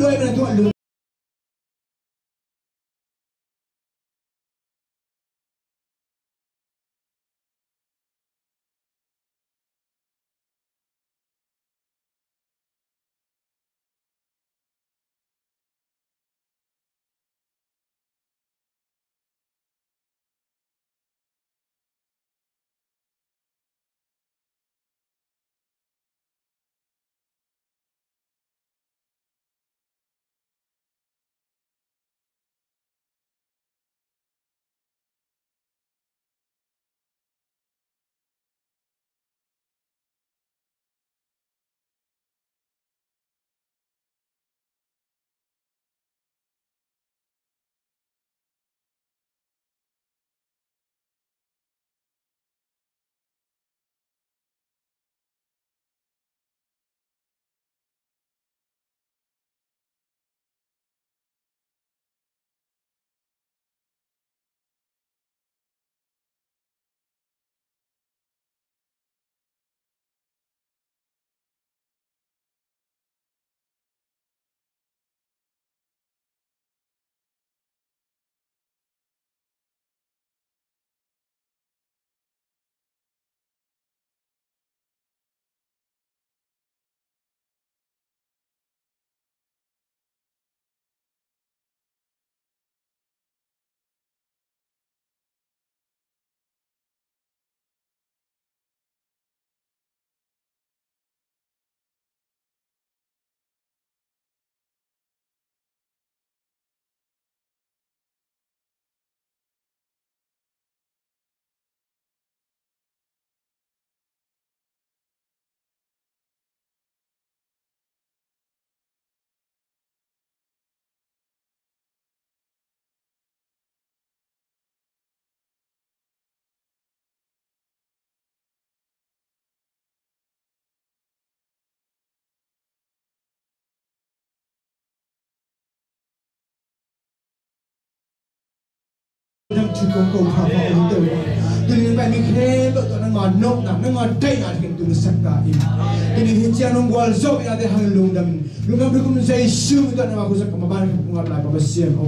lôi mình tuột lùm đang chụp công cụ thảo phạt những từ từ những bài mình khen đội tụi nó ngọn nốt nằm nó ngọn đây là hiện tượng sắc cả im từ những hiện象nó quay dọc ra để hàng lùng đầm lùng đầm cũng dây sưu tụi nó mà cũng sắc mà ban cũng ngọn lại và xiên ô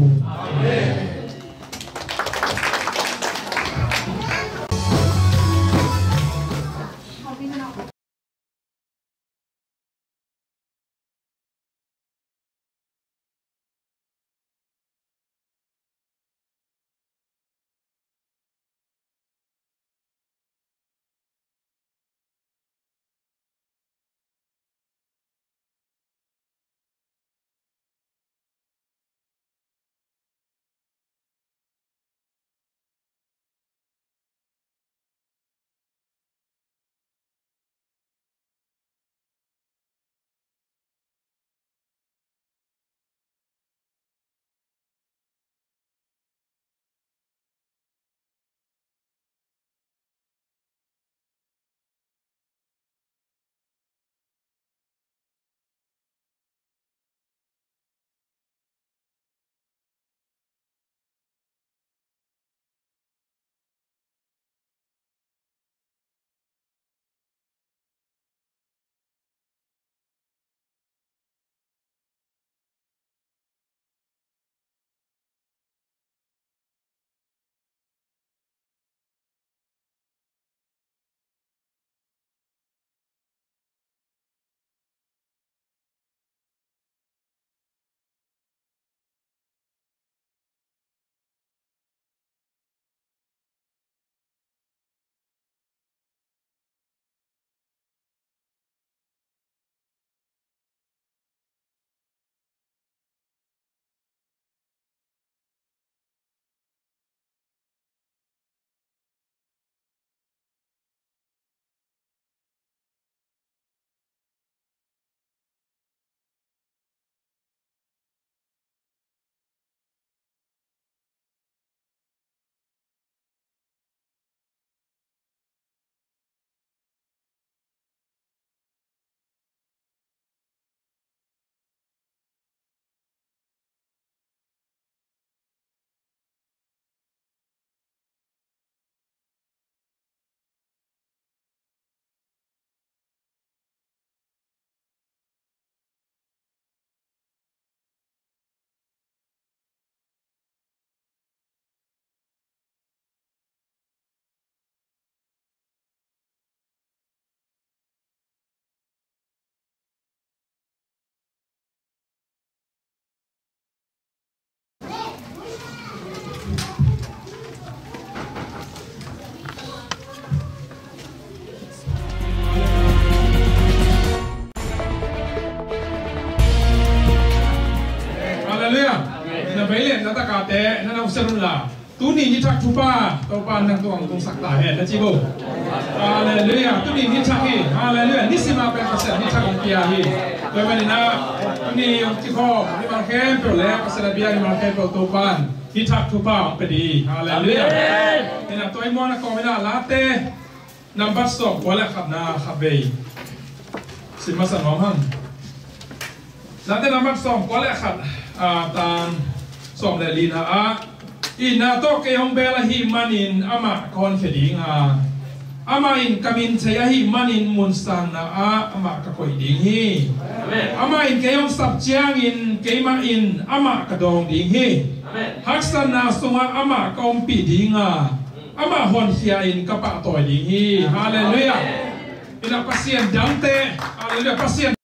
ตะกาเตะนั่นเอาเสรุนละตุนีนิทักทุปาตัวปานนังตัวตรงสักตาเห็นนะจิโบฮาเลลูยาตุนีนิทักฮีฮาเลลูยานิสิมาเป็นภาษานิทักองกิยาฮีโดยมันนะตุนีองกิโคนิมาเข้มเปล่าแล้วภาษาเบียนิมาเข้มเปล่าตัวปานนิทักทุปาองเปดีฮาเลลูยานี่นะตัวไอ้มอนะก็ไม่น่าลาเต้นับบัสต์วอลขับนาขับเบย์สิมาสั่งน้องฮั่งลาเต้นับบัสต์วอลขับตามส่งเดลินฮะอินาโตเกยองเบลาฮิมันินอามาคอนเฟดิงอามาอินกามินเซียฮิมันินมุนสตันนะอามากะคอยดิงฮีอามาอินเกยองสับเจียงอินเกยมาอินอามากะดองดิงฮีฮักสันนาสงะอามากอมปีดิงอามาฮอนเฮียอินกะปะตอยดิงฮีฮาเลลูยาอินาพัสเซียนดังเตฮาเลลูยาพัสเซียน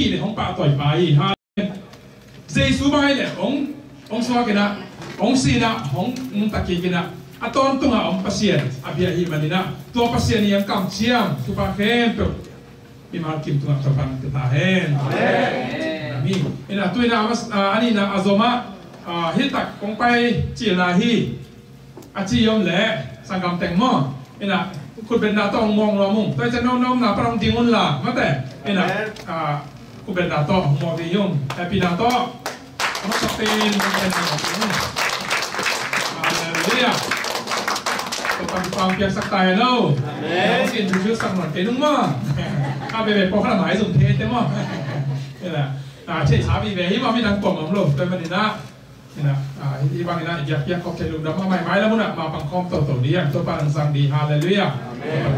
เนี่ยของป่าต่อยไปฮะเจสุบายเนี่ยองสวากินะองสีนะของตะกี้กินะอัตอนตุงองพัศยันอภิหิมันนะตัวพัศยันยังกำเชียมสุภาเข้มตัวอิมาคิมตุงอัตฟังตาเห็นนี่นี่นะตัวนั้นอันนี้นะอาซมาฮิตักคงไปจีนาฮีอาชียมแหละสังกัมแตงโมนี่นะคุณเป็นนาต้องมองเรามุ่งแต่จะน้องๆนะประมาณที่อุ่นละมาแต่นี่นะคุณเป็นนาต้องมองที่ยุ่งแต่ปีนาต้องมาสเปนเป็นอะไรเนี่ยตัวฟังเพียงสักตายแล้วน้องกินชื่อสังหลังเกินนุ่มมากข้าไปเป็นพอข้าหมายสุ่มเทสเต็มมั้งนี่แหละเช่นสามีแบบที่ว่าไม่ดังกล่อมหลบแต่มันนี่นะ นี่นะที่บางนี่นะอยากขอบใจลุงดำมาใหม่ไม้แล้วมุ่งมาปังคอมตัวดีอย่างตัวปานสังดีฮาเลลูยา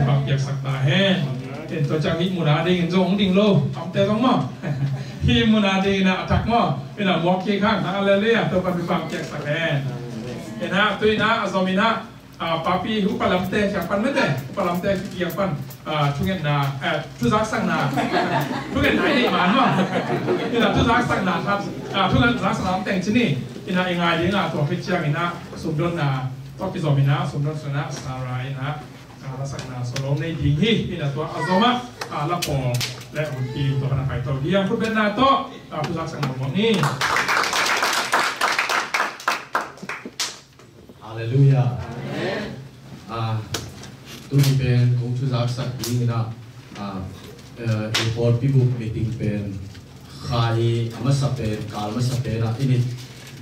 ปังอยากสักตาแห้งเป็นตัวจังนี้มุนาดีเงินจงดิ่งโลทำแต่ต้องมั่งที่มุนาดีนะอักมั่งเป็นหมอกเกี่ยข้างฮาเลลูยาตัวปานปังอยากสักแห้งเห็นนะตัวนะอาซอมินะpapi upalam teh siapan mete upalam teh siapan tungen na tuzak sang na tungen na ini mana ina tuzak sang na kan tungen tuzak sang na teng sini ina ingai dia na tua kecil ina sumdon na tua kizomina sumdon sana sarai na sang na solom ni tinggi ina tua azoma lapo le unti tua kana kai tua dia pun benar to tuzak sang na ni Haleluya. Tuni pen kung tuzak sak ini na import people meeting pen khai amasa pen kal amasa pen na ini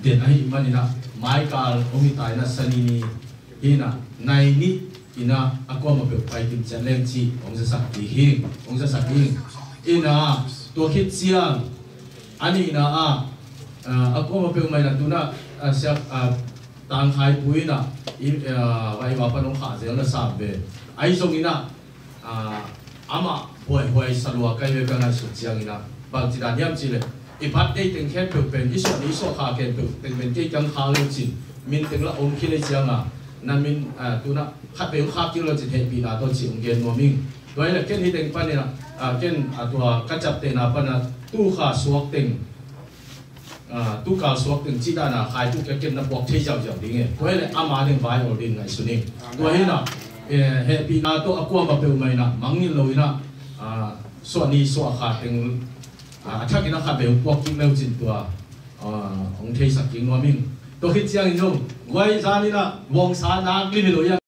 den ahi manina mai kal omitai na sanini ina nai ni ina ako mabe fighting challenge chi ongsa sak hing ina to hit siang ani ina ako mabe mai na tuna siap tang khai pui na vai wa panong kha zel na sabe ai song ina ama hoi salwa kai ve kana su chiang ina bang chi dan yam chi le i pat ei teng khen pe pen i so kha ken pe teng pen ke kang kha le chin min teng la om khi le chiang na min tu na khat pe kha ki lo chi he pi na to chi ong gen no ming doi le ken hi teng pan ina ken atwa ka chap te na pan na tu kha suak teng tu kal suak teng chi da na khai tu ke ken na bok thei jaw jaw ding e doi le ama ding vai or ding ngai su ning doi hi na he pi na to akwa ba pe mai na mangin lo ina so ni so kha teng thak ina kha be pok ki meu chin tua ong thei sak king no ming to hi chiang jong wai za ni na wong sa na li ni lo ya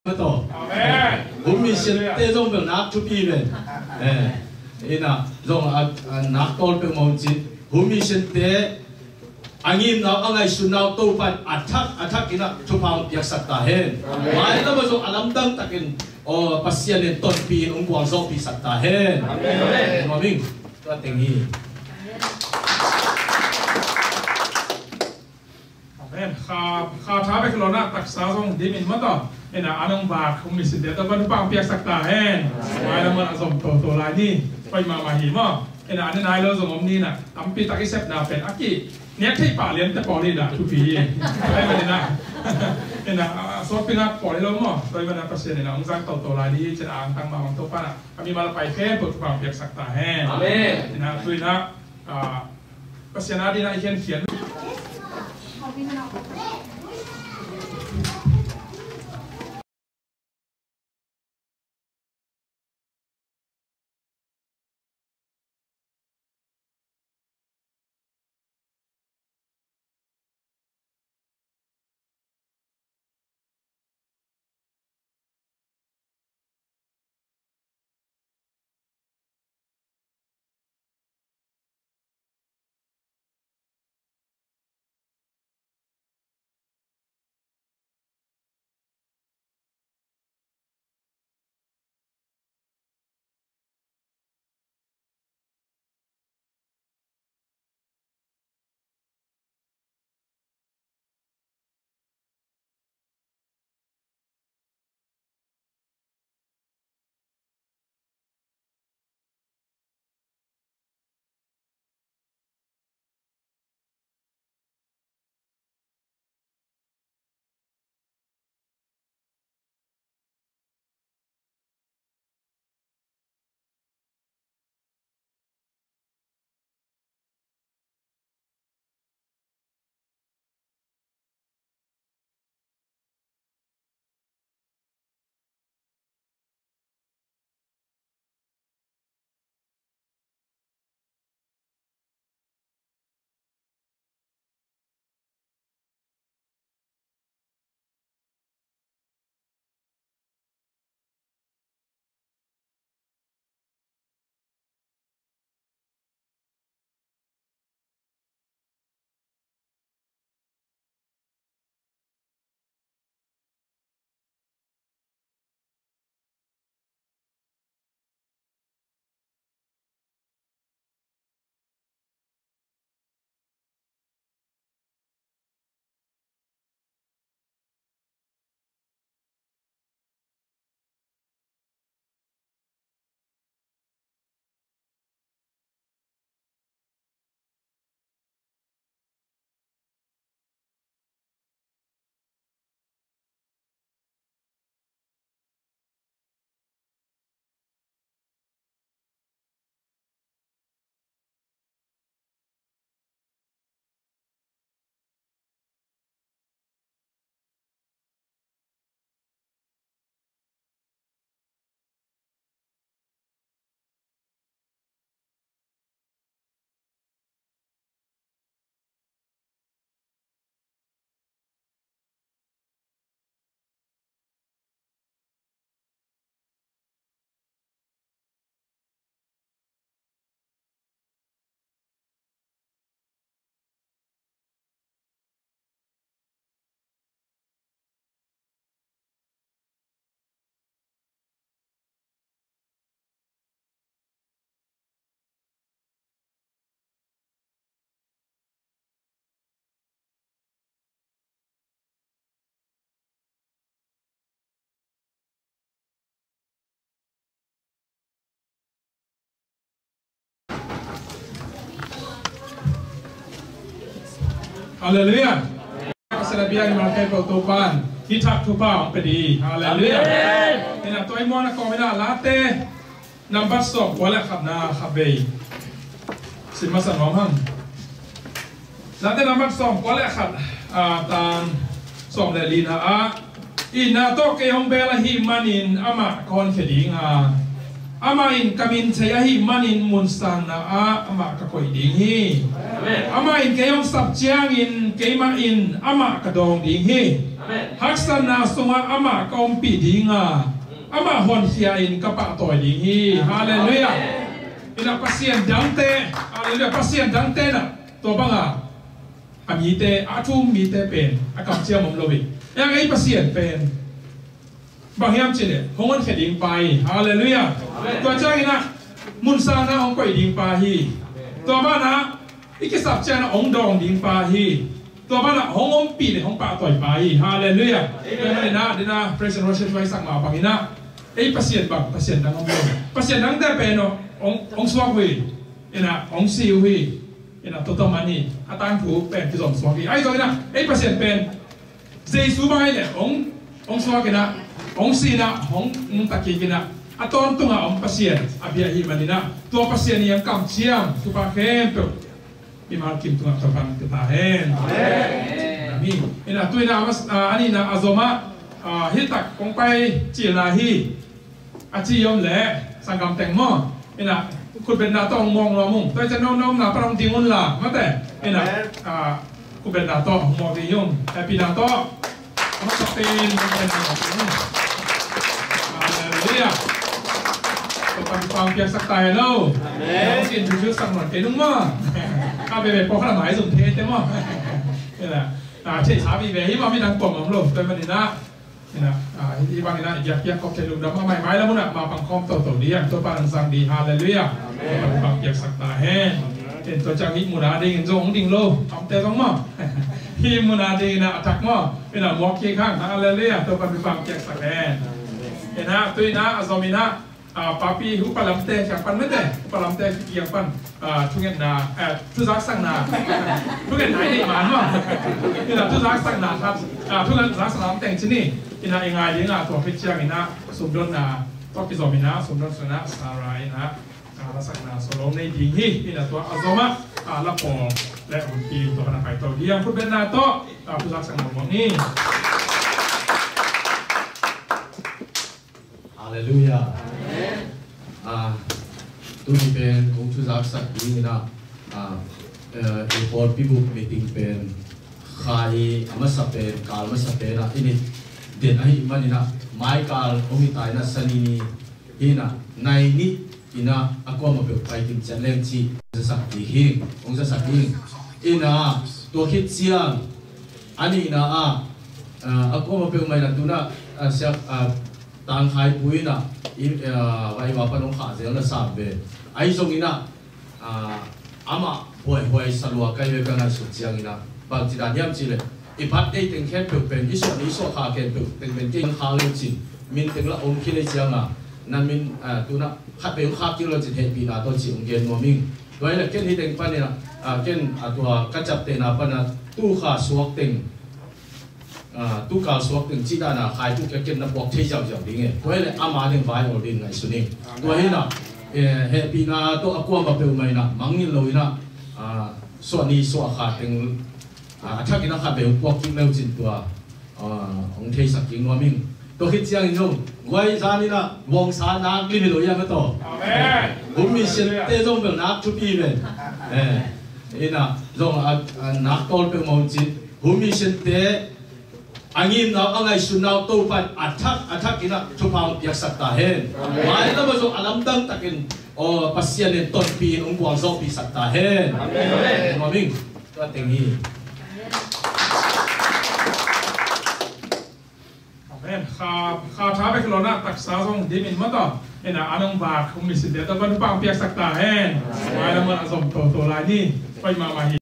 to amen bumi sen te jong bel nak chu pi ben ina jong nak tol pe mo chi bumi sen te angin na angai sunau to pat athak ina chu phang yak sak ta hen mai la ma jong alam dang takin pasien en ton pi ong buang zo pi sak ta hen amen mo ming ta teng hi amen ข้าท้าไปคลอนะตักษาส่งดิมินมาต่อเอ็นะอันองบาคงมีสิทธิ์แต่วันปังเปียกสักตาแห้งไม่ละมันสมตัวลายนี่ไปมาหิมะเอ็นะอันนี้นายเราสมนี่นะตั้มปีตักอิเซปนาเป็นอากิเนี่ยที่ป่าเลี้ยงแต่ปอลีนะทุกปีได้ไหมนะเอ็นะสอบปีนักปอลีเราหม้อโดยมันประเสริฐนะองค์สังตัวลายนี่จะอ่านตั้งมาบางตัวป้านะมีมาละไปแค่ปวดความเปียกสักตาแห้งนะคือนะประเสริฐนะดีนะเขียนฮาเลลูยาเสด็จบิดาที่มาแค่ประตูบ้านที่ทักทุบ้าองเป็นดีฮาเลลูยานี่นะตัวไอ้มอนะก็ไม่ได้ลาเต้นำบัตรสอบวันละขับนาขับเบย์สิมาสั่งน้องหั่งลาเต้นำบัตรสอบวันละขับตามสอบเดลีนะอินาโตเกยองเบลฮิมันินอามาคอนเขดิงอามาอินกามินเชียฮิมันินมุนสันนะอามาก็คอยดิงฮีอามาอินเกยองสับเจียงอินเกยมาอินอามากระดองดิงฮีฮักษณาสงะอามากอมปีดิงอามาฮอนเฮียอินกะปะต่อยดิงฮีฮาเลลูยาอินะพัสเซียนดังเตฮาเลลูยาพัสเซียนดังเตนะตัวบังอามีเตอาทุ่มมีเตเป็นอากับเจียมมโลบิยังไงพัสเซียนเป็นบางยามเจเนี่ยหงอนเขดิงไปฮาเลลูยาตัวเจ้าอินะมุนซานะองก่อยดิงไปฮีตัวบ้านนะอีกสับเจนะองดองดิงปาฮีต ตัวบ้านละห้องอมปีเลยห้องป่าต่อยไปฮาเลลูยาด้วยมันนะดีนะพระเจ้าเราช่วยสั่งมาบางทีนะไอ้pasienบางpasienนั่งห้องpasienนั่งได้เป็นองสวากวีนะองซิววีนะตัวตัวมันนี่อาตางผูเป็นที่สองสวากีไอ้ตัวนี้นะไอ้pasienเป็นเจสุบายเนี่ยองสวากินะองซีนะองตะกี้กินะอาตอนตัวงองpasien abia hiมันนี่นะตัวpasienนี่ยังกำเชียมสุภาพเข้มตัวImal kim tunga topan ketahen. Amin. Ina tu ina mas ani na azoma hitak kong pai cilahi aci yom le sangam tengmo. Inaคุณเป็นนาต้องมองเรามุ่งแต่จะน้องนาประองติงุนละมาแต่เนะคุณเป็นนาต้องมองที่ยุ่งแต่ปีนาต้องมันจะเป็นนาต้องเรียกตัวปันฟังเพียงสักตายแล้วต้องกินชุดสักหน่อยเอ็นุ่มมั้งข้าไปพอข้าหมายสุ่มเทสใช่มั้งนี่แหละเช่นสามีเบย์ที่ว่าไม่ดังกล่อมของโลกเป็นมันนี่นะนี่นะที่บางนี่นะอยากก็เจริญดำมาใหม่แล้วมุ่งมาปังคอมตัวเดียงตัวปานสังดีฮาเลลูยาตัวปังอยากสักตาแห้งเป็นตัวจังหิมุนาดิ่งจงดิ่งโลทำเตะต้องมั้งหิมุนาดิ่งนะอักมั้งเป็นหมอกเคียงข้างฮาเลลูยาตัวปังอยากสักแห้งเห็นนะตัวนี้นะอซอมินะpapi upalam teh yang pan mete upalam teh yang pan tungen na tu zak sang na tungen nai ni man ma ina tu zak sang naครับtungen zak sang na teng chini ina ingai ling na to phi chiang ina sumdon na to ki zo mina sumdon suna sarai na la sang na solom nei ding hi ina to azoma la po le un pi to na kai to diang pu ben na to tu zak sang na mo ni Hallelujah. Tu ni pen kung tu zak sak ini na report pibu meeting pen khai amasa pen kal amasa pen na ini den ai mani na mai kal omi tai na sanini ina nai ni ina akwa ma pe pai tim chaleng chi sak ti hi ong sa sak hi ina to hit siang ani na akwa ma pe mai na tu na siap tang hai pui na vai wa panong kha zel na sam be ai song ina ama hoi salwa kai ve ka na su chiang ina ba chi da nyam chi le i pat dei teng khen pe pen i so kha ken pe teng ben ting kha le chi min teng la om khi le chiang a nan min tu na khat pe kha ki lo chi he pi na to chi ong gen no ming doi la ken hi teng pa ni na ken atua ka chap te na pa na tu kha suak teng tu kal suak từng chỉ đa na khai tu cái kiện na bọc thấy giàu giàu đi nghe, tôi là ama nên vai ở bên này xuân tôi thấy na happy na tôi aqua mà bèo mày na mang nhìn lối na suan ni suan khai từng chắc cái na khai bèo bọc kinh leo chín tua ông thấy sắc kinh hoa minh tôi khi chiang nhung quay ra đi na vòng sa na cái lối yang cái to, hôm nay xin tê trong bèo nát chụp đi về, na trong nát to bèo màu chín, hôm nay xin tê angin na angai sunau to pan attack ina thupang yak sakta hen mai na mo alam dang takin pasien en ton pi ong buang zo pi sakta hen amen morning to teng hi amen kha tha be klona tak sa song dimin ma to ena anong ba khum mi sin de to ban pang piak sakta hen mai na mo azom to lai ni pai ma hi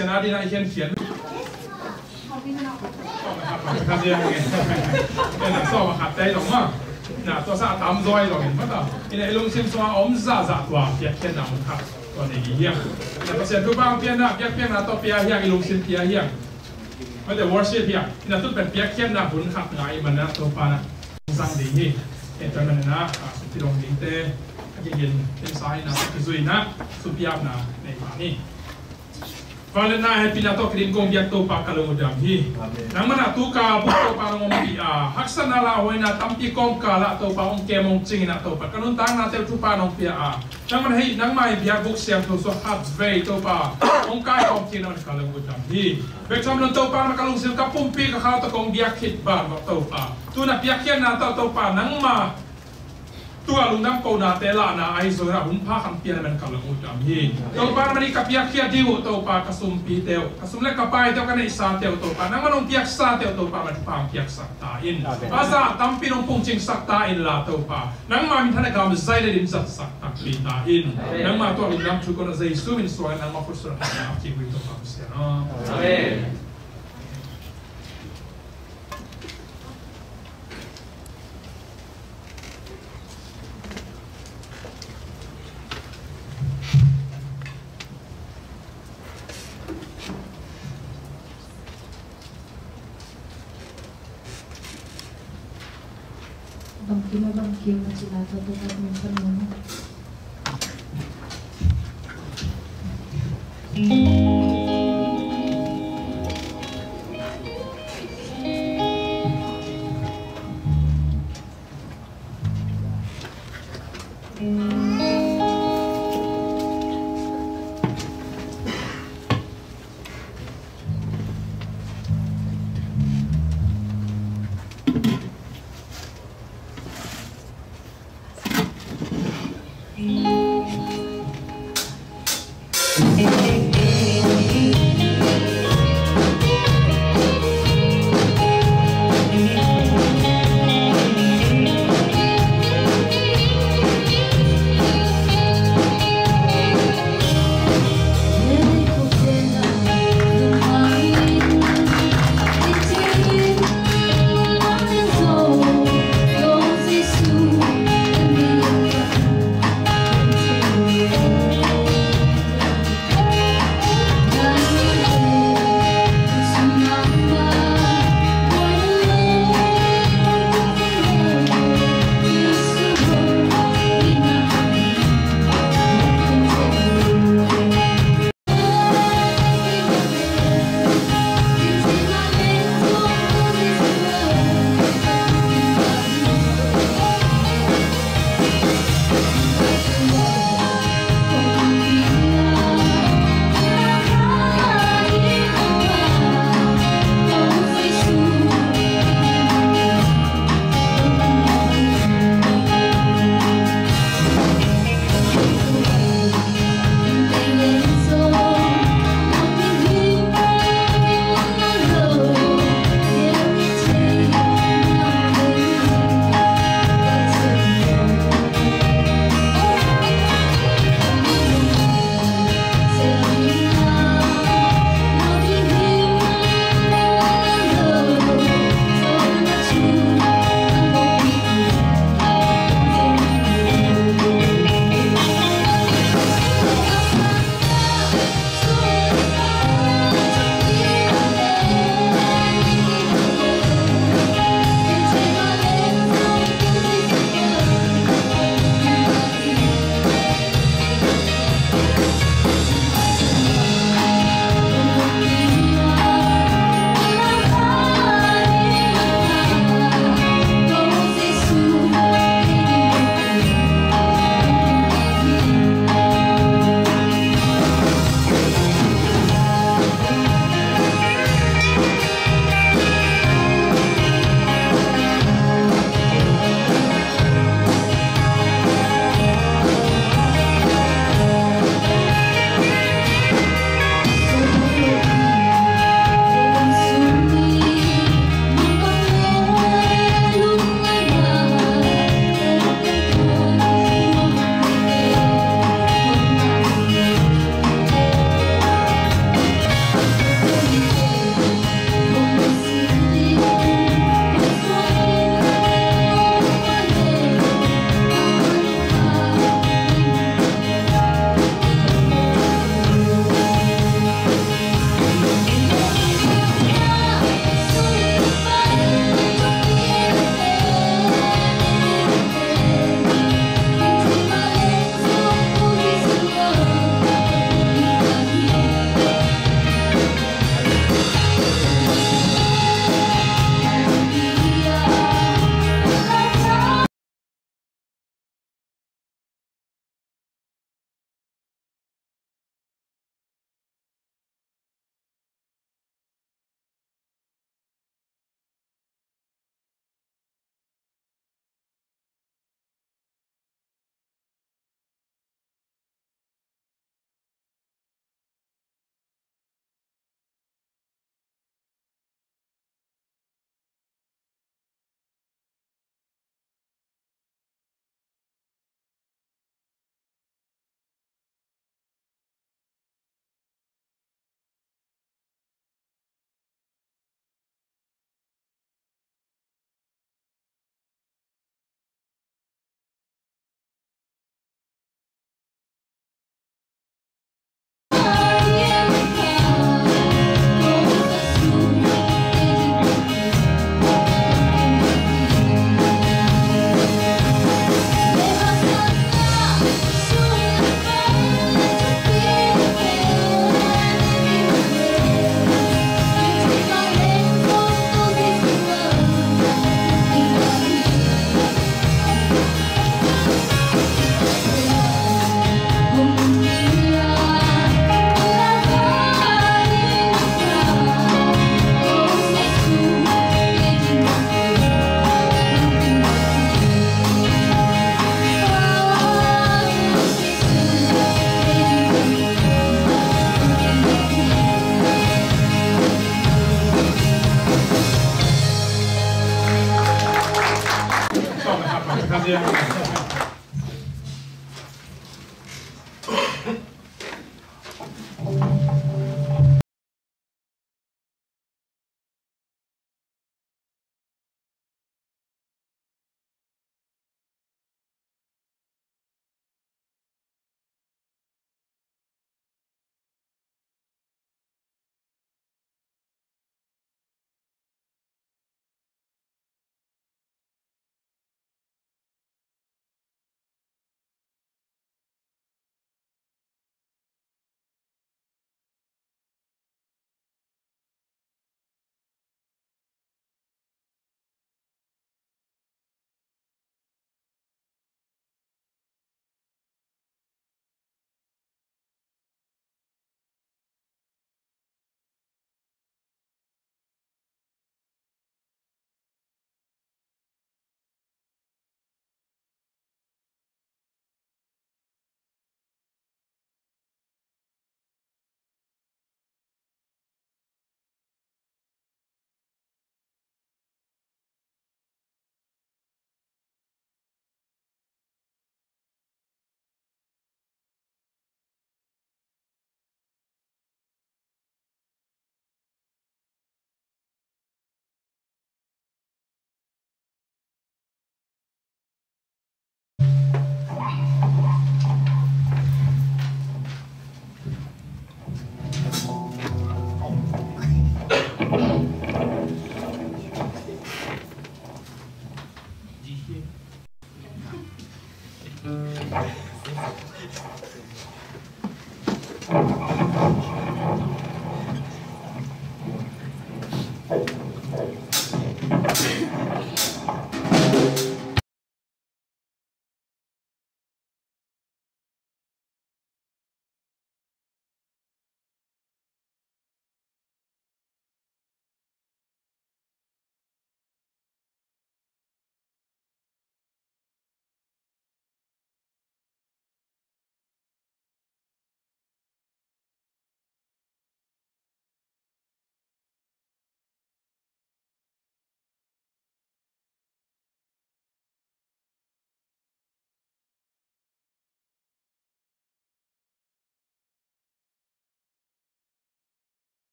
ชนะดีนะไอเขียนขัดเดียวไงเป็นนักสอบขัดใจหรอกมั้งนะตัวซาตามซอยหรอกเห็นมั้งต่อที่ไหนลุงซิมสว่าอมซาตัวเพียเขียนนำขัดตัวนี้เฮียแต่เปอร์เซ็นต์ทุกบางเพียนะเพียนะตัวเพียเฮียลุงซิมเพียเฮียไม่แต่วอร์ชิพเฮียนี่ตุ้เป็นเพียเขียนนะหุ่นขัดไงมันนะตัวปานะสั่งดีนี่เห็นตัวมันนะสุดที่ลงดีเต้ยินเป็นสายนะคือสุยนะสุดยอดนะในป่านี้Valena hai pinato krim kong biak to pa kalong dam hi nang mana tu ka bu to pa ngom pi a haksana la hoina tampi kong ka la to pa ong ke mong ching na to pa kanun tang na te tu pa nong pi a nang man hei nang mai biak buk siam to so hat vei to pa ong kai kong kin on kalong dam hi bek sam non to pa ma kalong sil ka pum pi ka kha to kong biak khit ba to pa tu na biak khian na to pa nang maตัวลุงน้ำโกนาเตล่านาไอโซราหุ่นผ้าคำเปียนมันกำลังอุดจำฮีตัวปานมันนี่กับยักษ์เขียดิวตัวปากระสุมปีเตียวกระสุมเล็กกับไปเตียวกันในสาเตียวตัวปานั่งมันลงเปียกสาเตียวตัวปามันพางเปียกสักตาอินภาษาตั้มปีนงปุ่งจิงสักตาอินลาตัวปานั่งมามีท่านกรรมใจได้ดิมสักตักปีตาอินนั่งมาตัวลุงน้ำชุกคนใจสู้มินสวยนั่งมาฟุตสุดท้ายที่วิตัวปาเสียนะ Bangkil sila sa tutag ng panuno.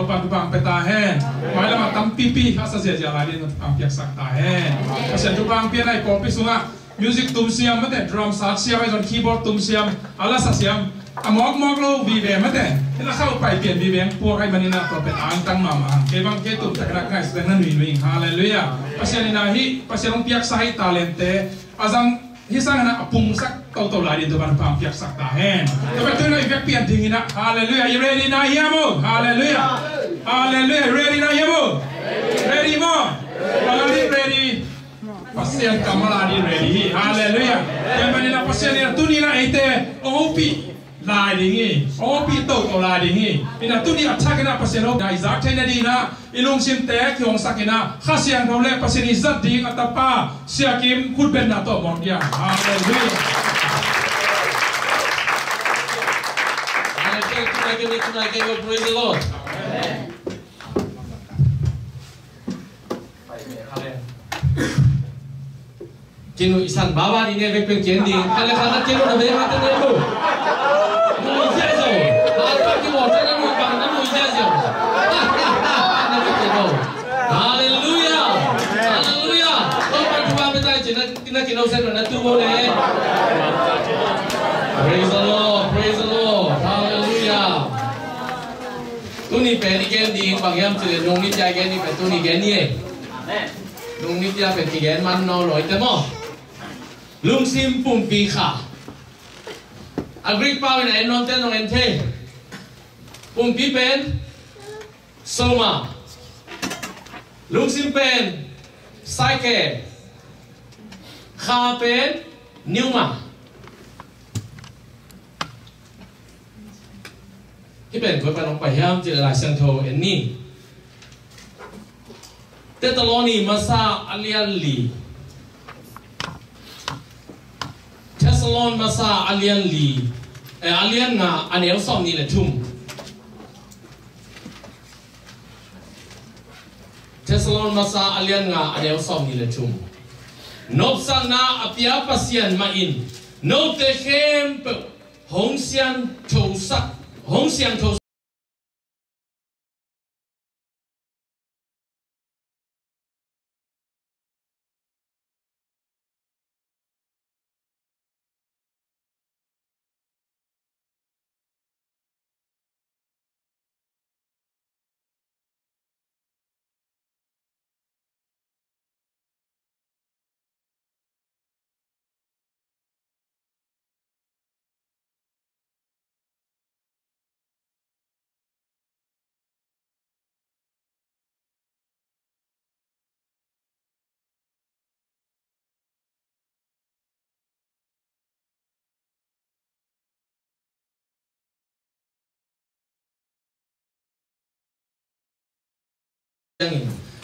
pan tu bang peta hen mai lama tam pipi hasa sia sia lai tu bang piak sak ta hen asen tu bang pian ai pop sunga music tum siam mate drum sat siam ai keyboard tum siam ala sa siam amok lo vi ve mate ila khau pai pian vi veng pu kai manina prophet ang tang mama ke bang ke tum tak nak ngai sedang nui hallelujah asen ina hi pasen piak sai talente azang hisang na apung sak tau lai din tu ban pang piak sak ta hen tapi tu na ivek pian ding ina hallelujah you ready na yamo hallelujah hallelujah ready na yamo ready mo ready pasien kamaladi ready hallelujah yang manina pasien ina tu ni na ite opi lai dingi opi tau lai dingi ina tu ni attack na pasien o na izak thena di na ilung sim te kyong sakina khasian thole pasien izat ding atapa siakim khutben na to mon dia hallelujah Tonight, praise the Lord. Kinu isan bawa ini vekpen kendi. Kalau kana kinu na bema tene lu. Mu ijazo. Apa ki mo tene mu bang na mu ijazo. Na kinu. Hallelujah. Hallelujah. Kau berdoa betul je. Kita kinu sen na tu boleh. Praise the Lord. Praise the Lord. Hallelujah. Tu ni pen kendi bang yam tu nong ni jai kendi pen tu ni kendi. Nong ni jai pen kendi man no loi te mo. Lung sim pum pi kha agri pa na enon ten nong ente pum pi pen soma lung sim pen saike kha pen niuma ki pen ko pa nong pa hiam ti la sang tho en ni te taloni masa alian li Thessalon masa alian li alian nga anel som ni le thum Thessalon masa alian nga anel som ni le thum nop sang na apia pasian ma in no te khem hong sian tho sak hong sian tho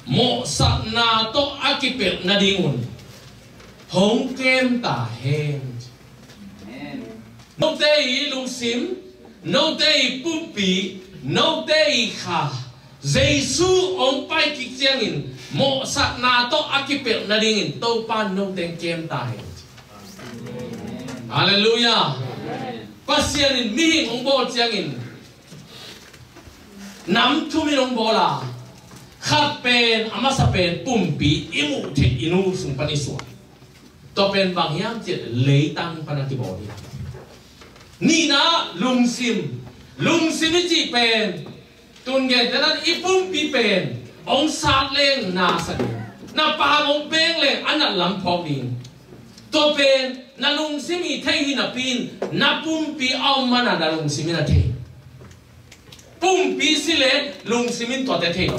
mo sat na to akipel na dingun hong kem ta hen no te lung sim no te pupi no te kha Giêsu ông pai kik chiangin mo sat na to akipel na dingin to pan no te kem ta hen hallelujah pasianin mi ong bo chiangin nam thumin ong bola khát pen amasa pen pumpi imu the inu sung paniswa to pen bang yam chet lấy tăng panati body ni na lung sim chi pen tun ge tan ipumpi pen ong sat leng na sa na pa ong peng leng anat lam phok ding to pen na lung sim i thei hi na pin na pumpi au mana na lung sim na thei pumpi sile lung simin to te thei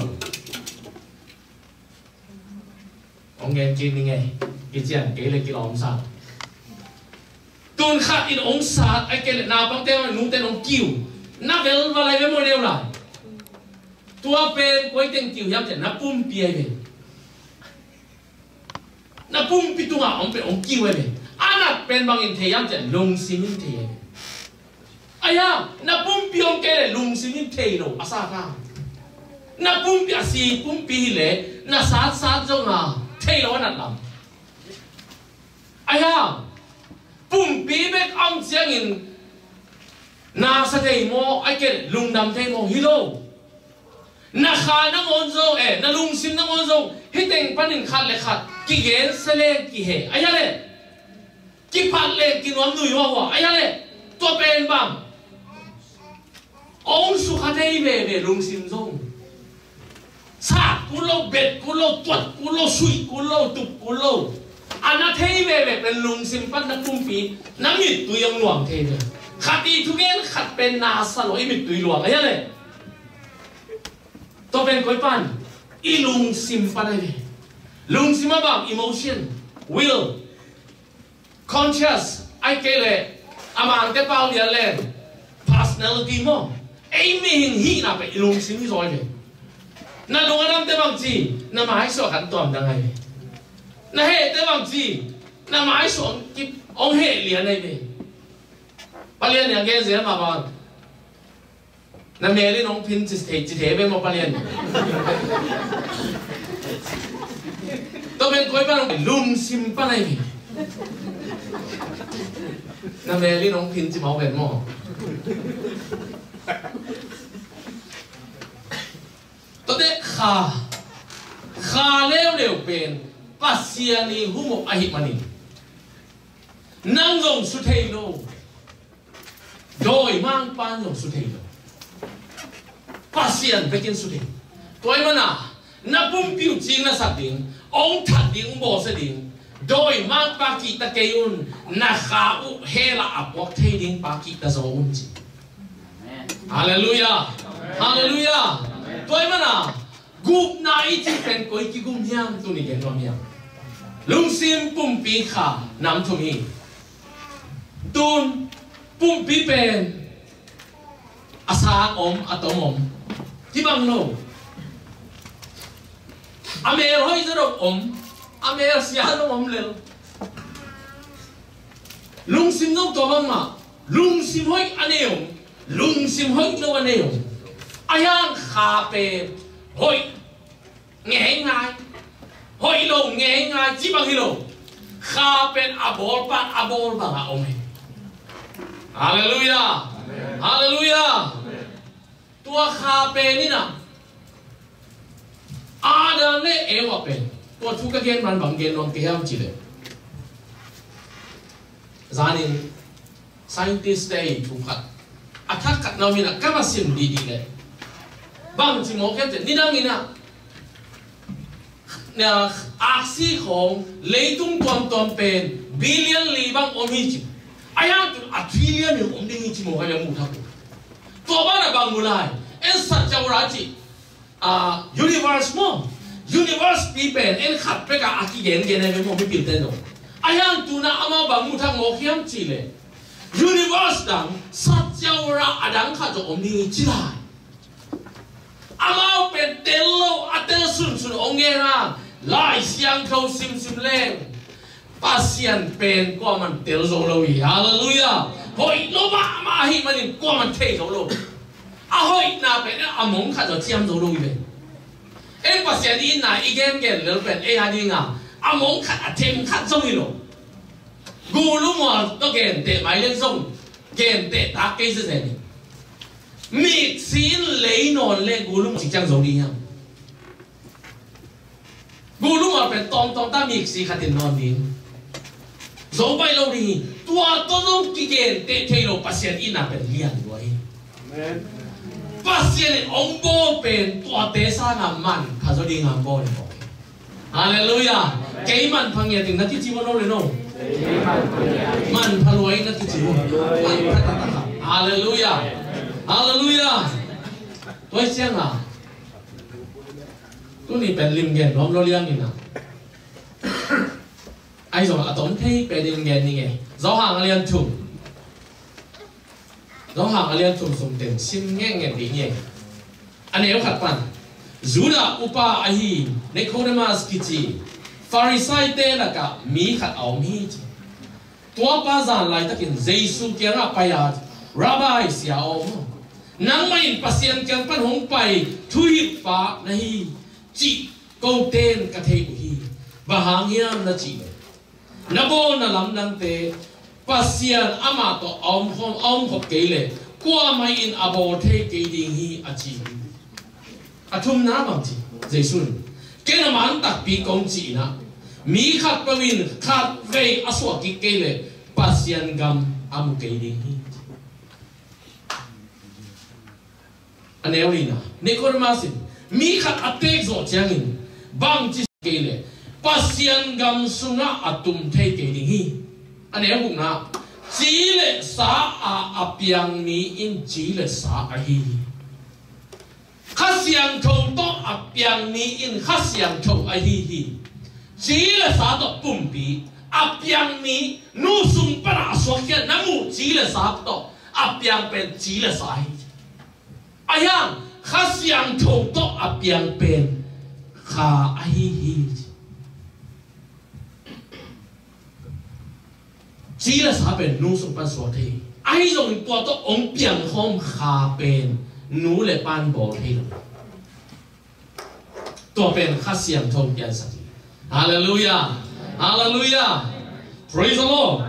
ông nghe kinh nghe cái chuyện cái là cái ông sát tuần khác in ông sát ai cái nào bằng tên nung tên ông kiều na vel và lại với môi đều lại tua pen quay tên kiều yam chuyện na pum pia về na pum pi tua ông pen ông kiều về anh pen bằng in thầy yam chuyện lung simin thầy ai à na pum pi ông cái là lung simin thầy đâu asa ka na pum pi asi pum pi le na sát trong à thay lo nát lắm, ai ha, bùm bí bếc ông chiang in, na sa thay mo, ai kể lùng đam thay mo hilo, na kha na ngon zo na lung sim na ngon zo hiteng panin khat le khat ki gen sele ki he aya le ki phat le ki nom nui wa aya le to pen bang ông su khát đây về lung sim zo sa cú lô bệt cú lô tuột cú lô suy cú lô tục cú lô anh đã thấy vềเป็นlung simปั้นนักปุ่มปีน้ำมิดตุยยังหลวงเทเลยขัดอีทุกเงี้ยขัดเป็นนาสลอยมิดตุยหลวงอะไรเลยตัวเป็นก้อยปั้นอีลุงซิมปั้นอะไรลุงซิมมาบอก emotion will conscious ไอ้เกล่อามันเตเป้าเดียเล่ personality มั้งไอ้ไม่เห็นหีน่ะเป็นลุงซิมที่ซอยเลยนั่นลุงอันนั้นเตบางจีนั่นมาให้สอนขันตัวมันยังไงนั่นเฮ้เตบางจีนั่นมาให้สอนกิ๊บองเฮเลียนอะไรเนี่ยปะเลียนอย่างแกเสียมาบ้างนั่นเมลี่น้องพินจิตเทเป็นมาปะเลียนต้องเป็นคนบ้านลุงซิมปะอะไรเนี่ยนั่นเมลี่น้องพินจิมาเป็นหม้อตัวเด็กขาเร็วเป็นปัสเซียนีหุมกอหิมันินั่งลงสุเทโลโดยมั่งปานลงสุเทโลปัสเซียนไปกินสุเทตัวมันน่ะนับปุ่มผิวจีนน่ะสักดิ่งองถัดดิ่งบ่สดิ่งโดยมั่งปากีตะเกยุนนักข่าวเฮล่าอับวกเทดิ่งปากีตะโซอุนจิฮาเลลูยาฮาเลลูยาตัวมันน่ะกุบนายที่เป็นก้อยกิกุมยามตัวนี้เก่งกว่ามีลุงซิมปุ่มปีขานำทุ่มีตูนปุ่มปีเป็นอาสาอัตอมที่บางโลอเมริกาจะรบอเมริกาเสียน้องเลยลุงซิมน้องตัวบ้างมาลุงซิมห้อยอันเดียวลุงซิมห้อยโลอันเดียวอายังขาเป็นห้อยเงี้ยง่ายห้อยลงเงี้ยง่ายจีบังฮิโลขาเป็นอาบอลปังอาบอลบังอาอมฮาเลลูยาฮาเลลูยาตัวขาเป็นนี่นะอาเดนเล่เอวเป็นตัวทุกเกณฑ์มันบังเกณฑ์น้องเกี่ยวจีเลยจานิน scientist day ทุกขัดอาทักกัดเรามีนะก็มาซิมดีๆเลยบางทีมองแค่จะนี่นั่งนี่นะเนี่ยอาชีพของเลตุงตัวเป็นบิลเลียนลีบังอมิจิอายังตัวอัตริเลียนเนี่ยอมดิ้งจิโมให้ยังมุทักตัวบ้านบางมุลายเอ็นสัจจวราจิuniverse มั้ง universe ปีเป็นเอ็นขัดไปกับอากิเกนเนี่ยไม่มองไม่ปิดเต้นหรอกอายังตัวน่ะอามาบางมุทักโมเขียมจิเลย universe ดังสัจจวราอดังขัดจะอมดิ้งจิได้อามาเป็นเตลโลอัตเตลสุนองเงราไล่เสียงเขาซิมเล่งปัสเซียนเป็นกว่ามันเตลโซโลวีฮาเลลูยาหอยโลมาหิมันกว่ามันเทโซโลอาหอยน่าเป็นอามงขัดจะเทียมโซโลวีเป็นเอ็งปัสเซียนนี่น่าอีเกนเกนเลยเป็นฮาดิงอ่ะอามงขัดเทมขัดโซโลกูรู้ว่าต้องเกนเตะไม่เล่นส่งเกนเตะตาเกสเซนมีสิ่งเล่นอนเล่นกูรู้ว่าสิ่งจังโซดีอ่ะกูรู้ว่าเป็นตอมตามีสิ่งขัดนอนนี้โซไปเราดีตัวต้องกิเกนเตะเทโลปัสเซียนอินาเป็นเลี้ยงด้วยปัสเซียนองโบเป็นตัวเตซ่างามันข้าจะดีงามโบเลยบอกฮาเลลูยาเกี่ยมันพังเงียถึงนาทีจีวันโนเลยโน่มันพลอยนาทีจีวันฮาเลลูยาฮาเลลูยาตัวเสียงอ่ะตัวนี้เป็นลิมเกนล้อมเราเลี้ยงนี่นะไอ้สองอะตอมเทเป็นลิมเกนนี่ไงเราห่างเรียนถูกเราห่างเรียนถูกสมเด็จซิมแง่เงี้ยดีเงี้ยอันนี้เขาขัดปันจูดาอุปาอหีในโคเดมาสกิจีฟาริไซเตละกะมีขัดเอามีตัวป้าจานไล่ตะกินเจสุเกียร์ไปอาราบายเสียเอานังไม่ปัสเซียนกันปันหงไปทุยฟ้าในจีโกเตนกะเทบุฮีบาหางเฮียมนะจีนโบนะลำนังเตปัสเซียนอามาโตอมขบเกลเลยกว่าไม่อินอโบเทเกดิงฮีอาจีอ athum na bang chi Jesun ke na man tak pi kong chi na mi khat pawin khat ve aswa ki kele pasian gam am ke ding hi aneolina Nicodemus mi khat atek zo changin bang chi kele pasian gam sunga atum the ke ding hi aneu na chỉ lệ sa apiang mi in chỉ lệ sa hi khát xiang thâu to apiang mi in khát xiang thâu hi chỉ lệ sa to bùm bì apiang mi nu sung para suak kia namu chỉ lệ sa to apiang pen chỉ lệ sa hi ayang khát xiang thâu to apiang pen kha hi chỉ là sao bên nô sung ban số thế, ai dùng bỏ to ông biển hôm khá bên nô lệ ban bỏ thế rồi, tua bên khá xiang thông biển sắc, Hallelujah, Hallelujah, Praise the Lord.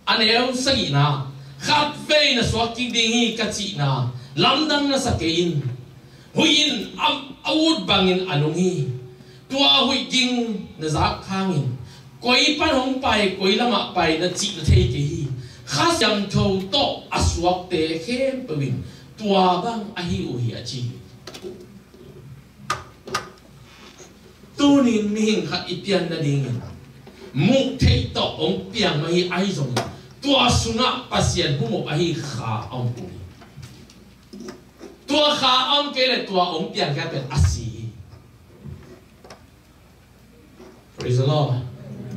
Anh em sắc na, khát về na số kinh điển hi cát chị na, lâm đăng na sắc in, huyin awud bangin anong hi, tua huy kinh na giáp khangin. Quay pan hong pai quay lama pai na chỉ na thấy cái khá sang thâu to aswak te khem pawin tua bang ahi uhi achi tu nin mihing khat ipian na ding mu thei to ong piang mai ai zong tua sunga pasien humo ahi kha ong pu tua kha ong ke le tua ong piang ka pen asi. Praise the Lord.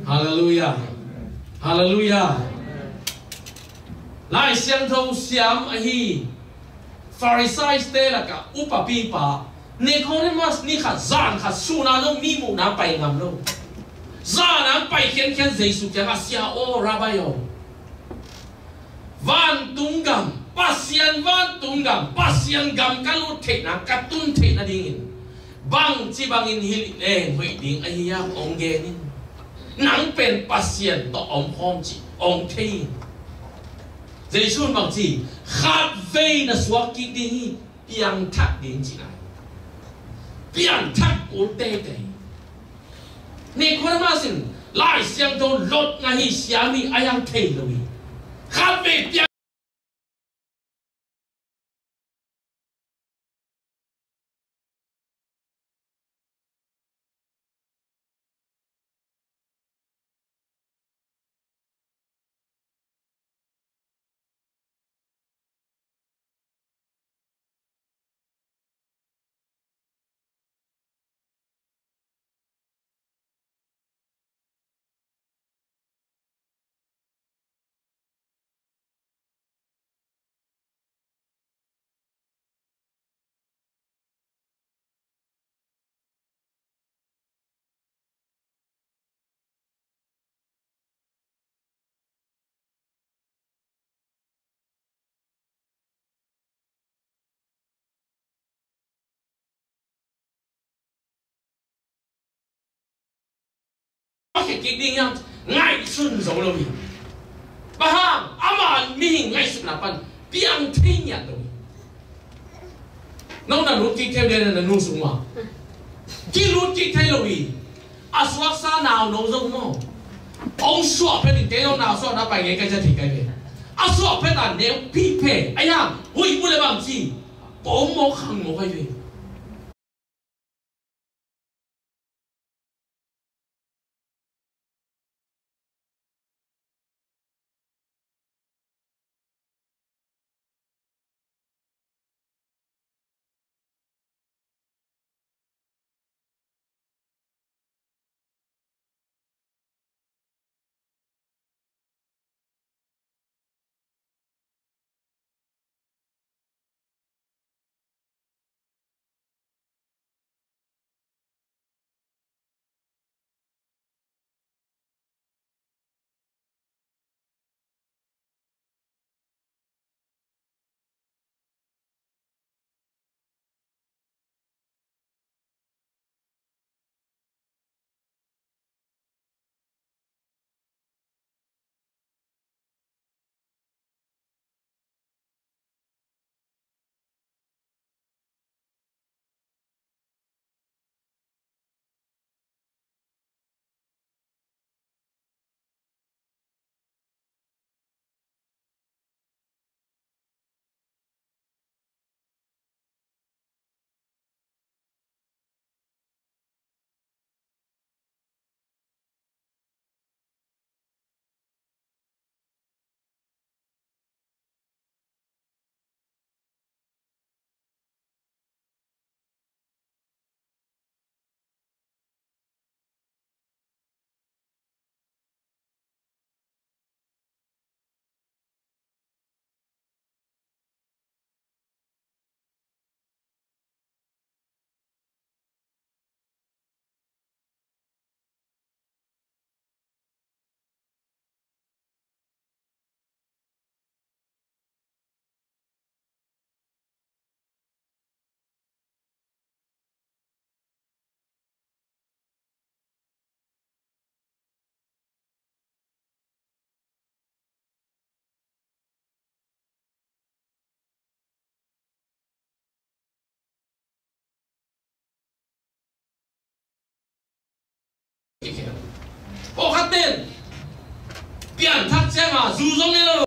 Hallelujah, Hallelujah. Lai xiang thâu xiam ahi Pharisees te la ka upapi pa Nicodemus ni khat zan khat suna lo mi mu na pai ngam lo zan an pai khen khen Jesu kya sia o rabayo van tungam pasian gam kalu the na katun the na dingin bang chi bangin hil le hui ding ahiya ong ge ni nang pen pasien to om hom chi ong thei Jesu bang chi khat ve na swak ki ding piang thak ding chi na piang thak ko te te ni ko ma sin lai siang to lot na hi siami ayang thei lo wi khat ve piang cái kinh nghiệm ngay xuân giống lâu bà hàng ama mi ngay xuân nào pan piang thi nhạt rồi nông là lúa kinh theo đây là nuôi súng mà khi lúa kinh theo lâu aswak sa nào nấu giống mà ông swap phải định cái nào swap nó bài cái gì cái aswap phải là nếu pi pe ai à hui mua lại bằng gì bố mô khăng mô cái gì cái khéo ô khát tên biển thắt xem mà dù giống như đâu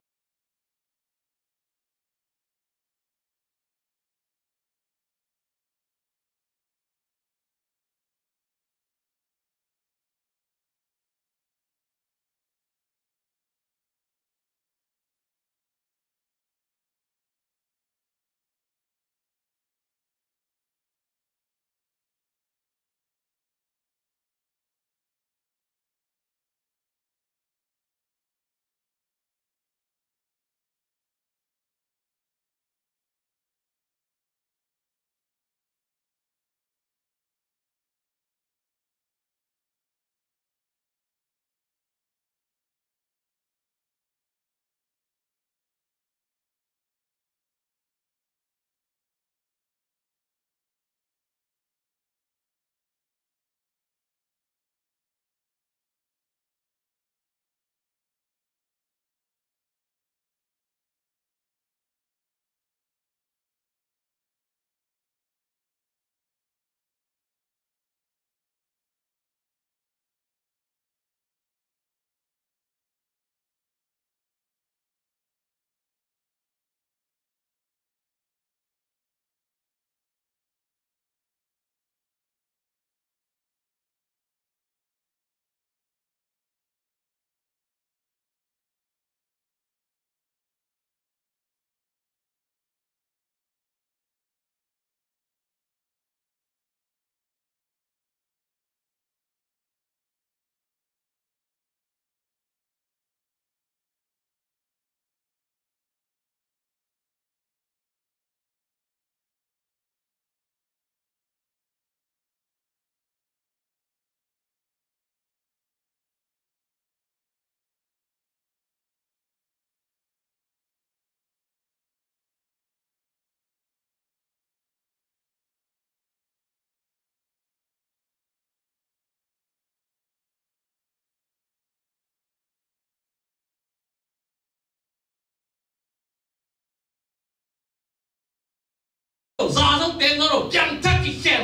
ra trong tên nó rồi chẳng chắc cái khéo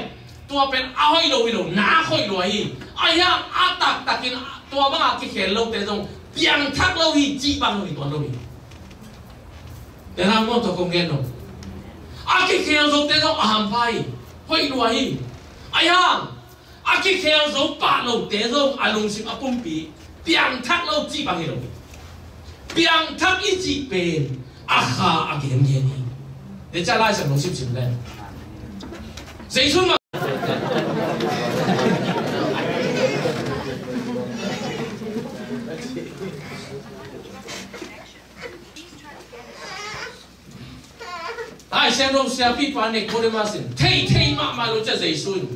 tua bên ai đâu ná khơi rồi ai ha tạc cái tua bằng cái khéo lâu tên trong chẳng chắc lâu hi chỉ bằng rồi toàn lâu hi để làm ngon tôi không nghe đâu cái khéo giống tên trong hàm phai khơi rồi ai ha cái khéo giống ba lâu tên trong lùng sim pum pi chẳng chắc lâu chỉ bằng rồi chẳng chắc cái chỉ bên kha cái gì để trả lại sản phẩm xịn lên giấy xuống mà ai xem đâu xem phim phản này cô đi mà xin thay mà lúc chơi giấy xuống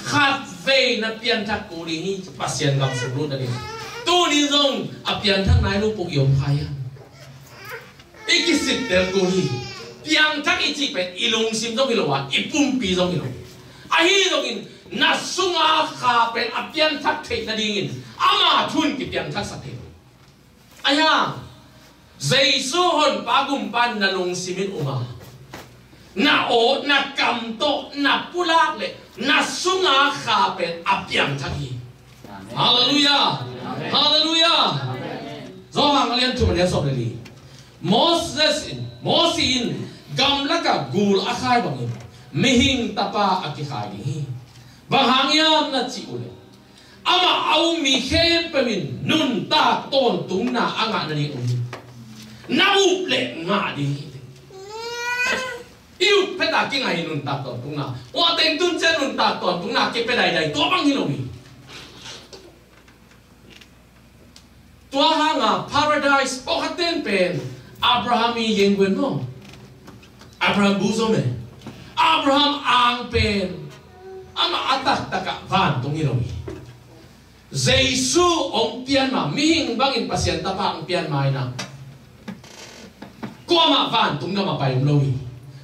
khát về nó biến thắc cố đi hi bắt xem gặp sự luôn đấy tôi đi dùng biến thắc này lúc bốc yếm phai à cái sự đẹp cố đi biang thắc ít chỉ bên ilung sim trong kilo à, ipum pi trong kilo. Ahi trong in nasunga kha bên biang thắc thế na dingin, ama thun cái biang thắc sát thế. Ayah, Giêsu hon bagum ban na lung simin uma. Na o na kam to na pulak le nasunga kha bên biang thắc hi. Hallelujah, Hallelujah. Do hàng alian tu manian sob leli. Moses gam laka gul akhai bangin mihing tapa akikhai hi bahangya na chi ule ama au mi khem pemin nun ta ton tung na anga na ni uli na up le nga di iu peta ki ngai nun ta ton tung na wa teng tun chen nun ta ton tung na ke pe dai dai to bang hi lo mi tua hanga paradise o haten pen Abraham yang wen mo Abraham buzo me Abraham ang pen ama atak taka van tung ilo Giêsu ông pian ma mihing bangin pasien tapa ang pian mai na ko ma van tung na ma pai lo hi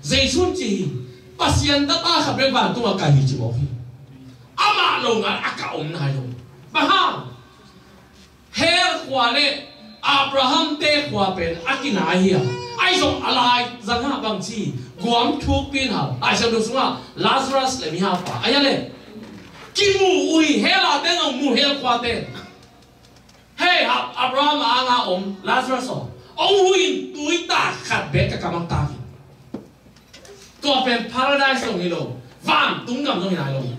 Giêsu chi pasien tapa khabre van tung ka hi chi mo hi ama lo nga aka om na lo ba ha her kwale Abraham te kwa pen akina hiya ai zong alai zanga bang chi guam thuk pin ha ai sam du sunga Lazarus le mi ha pa ai le kim mù ui hela tên ông mù hela qua tên hey Abraham anga ông Lazarus ông huin túi ta khát bét cả camang ta tua pen paradise ông hilo van tung ngam ông này ông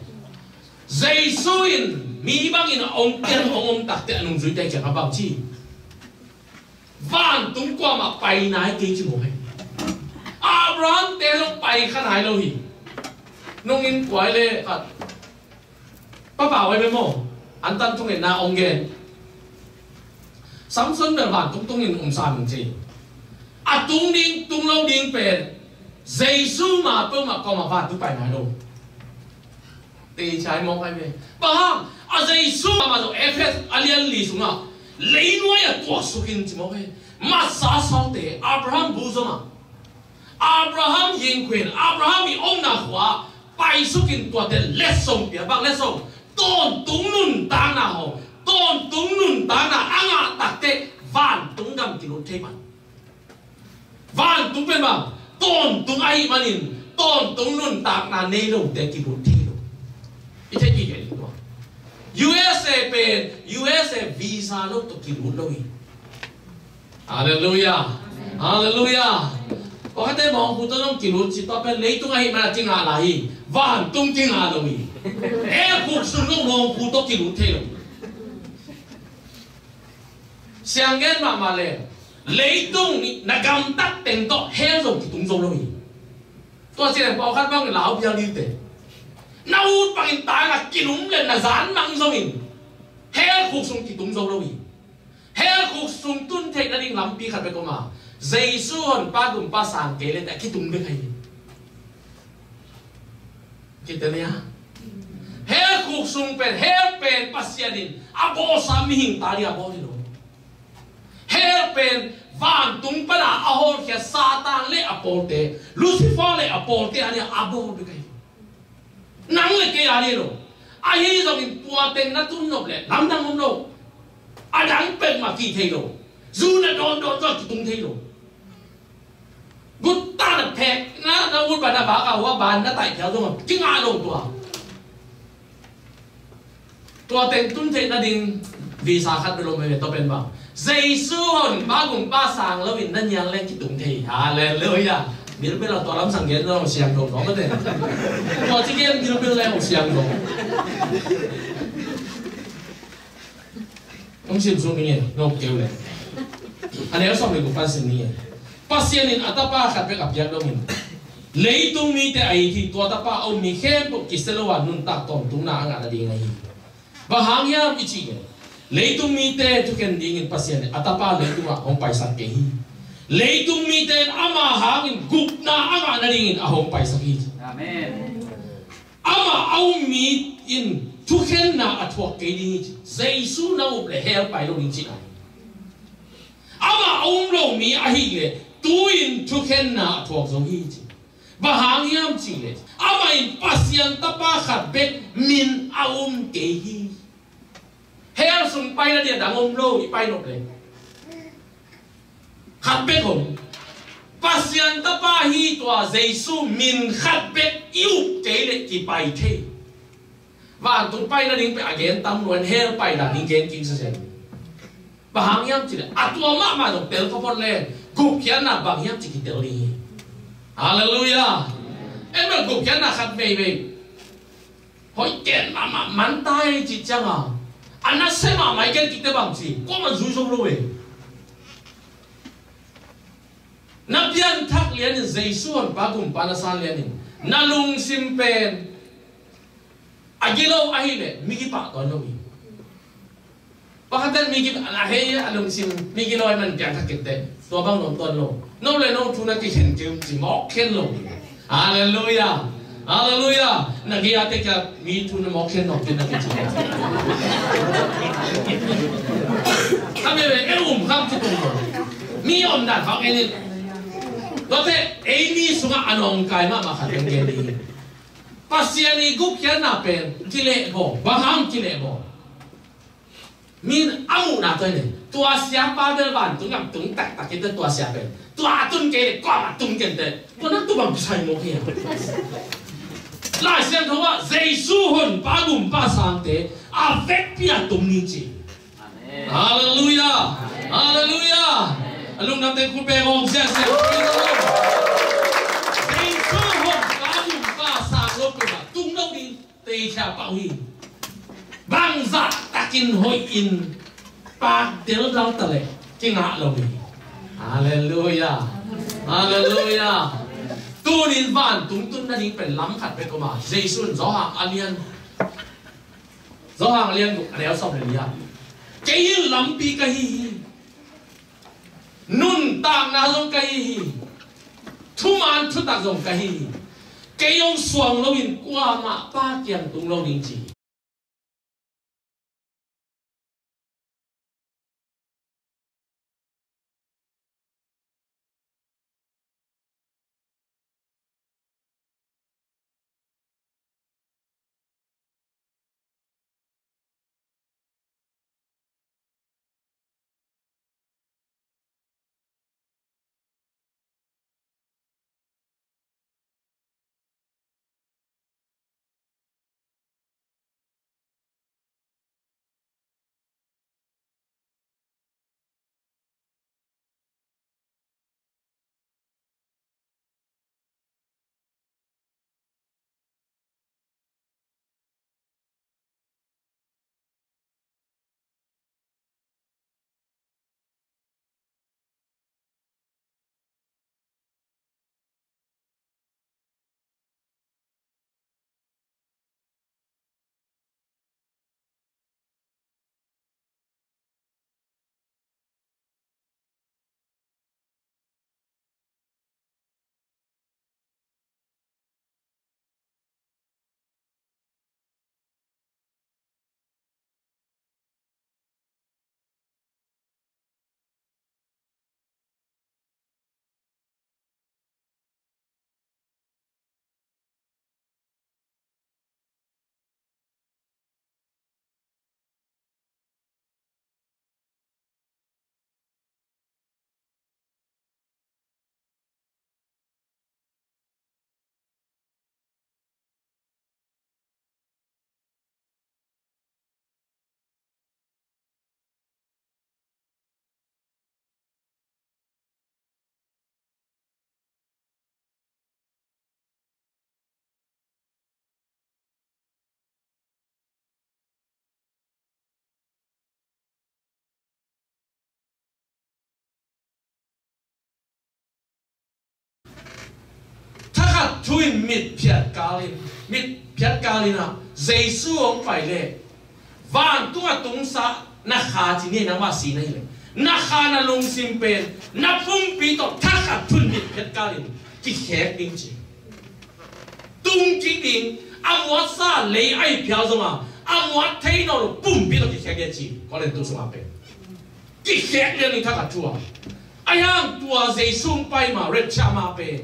Jesus mi bang in ông tiên ông tắc tên ông dưới tay chẳng có bảo chi van tung qua mà bay nái kia chứ không Abraham tên ông bay khát hải lâu hi nông in quái lệ phật bà bảo với mồ anh tân trong ngày na ông gen Samson là bạn tung in ông sa mình chi à tung lâu điên bền Jesus mà bơm mà còn mà van tung bay nái lâu thì trái mong hay về bà ham à Jesus mà rồi Ephes alien lì xuống nào lấy nuôi à tua sukin chỉ mong hay mà sa sao thế Abraham bu zo mà Abraham yên quyền Abraham bị ông nào hóa bay sukin tua thế lết sông bia bang lết sông tôn tung nun tang nào tôn tung nun tang nào anh à đặt thế van tung đâm kilo thế mà van tung bên bằng tôn tung ai mà nín tôn tung nun tang nào nei lâu thế kilo thế lâu ít thế gì vậy đó USA bên USA visa lúc tụi kilo lâu Hallelujah Hallelujah có cái tên mong phụ tôi không kilo chỉ tao bên lấy tung ai mà chính là lại van tung chính là rồi em cuộc sống nó mong phụ tôi kilo thế rồi sang gen mà lên lấy tung là cầm tắt tiền to hết rồi thì tung rồi rồi tôi chỉ là bảo khát vang lão bia đi thế nấu bằng tay là kilo lên là dán măng rồi mình hết cuộc sống thì tung rồi rồi hết cuộc sống tuân theo là đi làm pi khát về công mà Jesus hồn ba gồm ba sang kể lên tại cái tung bên này cái tên này hết cuộc sống bên hết bên pasianin abo sami hình ta đi abo đi rồi hết bên van tung pada ahor kia Satan le aporte Lucifer le aporte ani abo bên này nang le cái ani rồi ai rồi mình tua tên nó tung nộp lệ nắm đang nộp đâu ai đánh bên mà kỳ thầy rồi dù là đòn rồi cái tung thầy rồi gút ta là phèn nó gút bà đã bảo cả hoa bàn đã tại theo rồi mà chứ ngã lồng tua tên tung thầy nó đình vì sao khát bên lồng về tao bên bảo Jesus hồn ba cùng ba sangแล้ววินนั่นยังเล่นที่ตุ้งทีHallelujah biết biết là tao lắm sang kiến nó xiang đồ nó có thể tao chỉ kiến biết biết là xiang đồ ông xin xuống như nó kêu lên anh ấy xong rồi cũng phát sinh như pasien in atapa khát về gặp giang đâu mình lấy tung mi te ai thì tua atapa ông mi khem bộ kiselo nun tak tom tung na ngã đi ngay và hàng yam ichi lấy tung mi te tu ken ding in pasien atapa lấy tung ông pai sang ke hi lấy tung mi te ama hàng in gup na ama na ding in ahong pai sang hi amen ama ông mi in tu ken na atwak ke ding Jesus na up le hel pai lo ding chi ai ama ông lo mi a hi le tu in tu ken na atwak zo hi và hàng yam chi le ama in pasien tapa khat bek min aum ke hi hel sung pai na dia dang om lo i pai nop le khat bek hom pasien tapa hi tua Jesus min khat bek iu ke le ki pai the và tụi pai na ding pe again tam luan hel pai da ding gen king sa và hàng yam chỉ là tua mà dong tel ko por le gup kian na bang yam chỉ ki tel ni Hallelujah em mà gup kian na khat về hoi ken mà man tai chỉ chăng à anh nó xem mà mấy cái kịch bằng gì có mà rủi ro rồi na bian thắc liền Jesus ba cùng panasan liền na lung simpen agilo ahile migi pa to no pakatan migi ahe alung sim migi loy man bian thắc kite to bang non ton lo no le no thuna ki hen kim si mok khen lo hallelujah Hallelujah. Nagia teka mi tu na mokhen no tin na kichi. Kami be kham tu tung. Mi om da khang eni. Lo te mi sunga anong kai ma khat eng ge ni. Pasiani gup kya na pen kile bo, baham kile bo. Min amu na to ni. Tua siang pa del ban tung ngam tung tak tak kita tua siang pen. Tua tun ke kwa ma tung ke te. Tua na tu bang sai mo kia. Lai siang hoa Giêsu hồn ba gum ba sang te a vek pia tum ni chi hallelujah hallelujah alung nam te ku pe ngom se Giêsu hồn ba gum ba sang lo pe tung đâu đi te cha bảo hi bang za takin hoi in pa del dal tale kinh ngạ lo đi hallelujah hallelujah tu nín van tung tung na nínเป็นล้ำขัดไปก็มาเยซูนgió hàng alien gió hàng alien cũng đéo xong rồi à cái gì lắm pi cái gì nun tang na dùng cái gì thu man thu tang dùng cái gì cái ông xuồng lâu in qua mà ba kiềng tung lâu nín chỉ Twin mit piat galin à Giêsu ông phải lệ van tung sa na kha chỉ nên mà xí này lệ na kha na lung sim pen na phum pi to thắc twin mit piat galin chỉ khép đinh chỉ tung chỉ đinh amwat sa lấy ai piao rồi mà amwat thấy nó bum pi to chỉ khép đinh chỉ có lên tu sung pen chỉ khép đinh thắc chua ai hang tua Giêsu phải mà red chama pen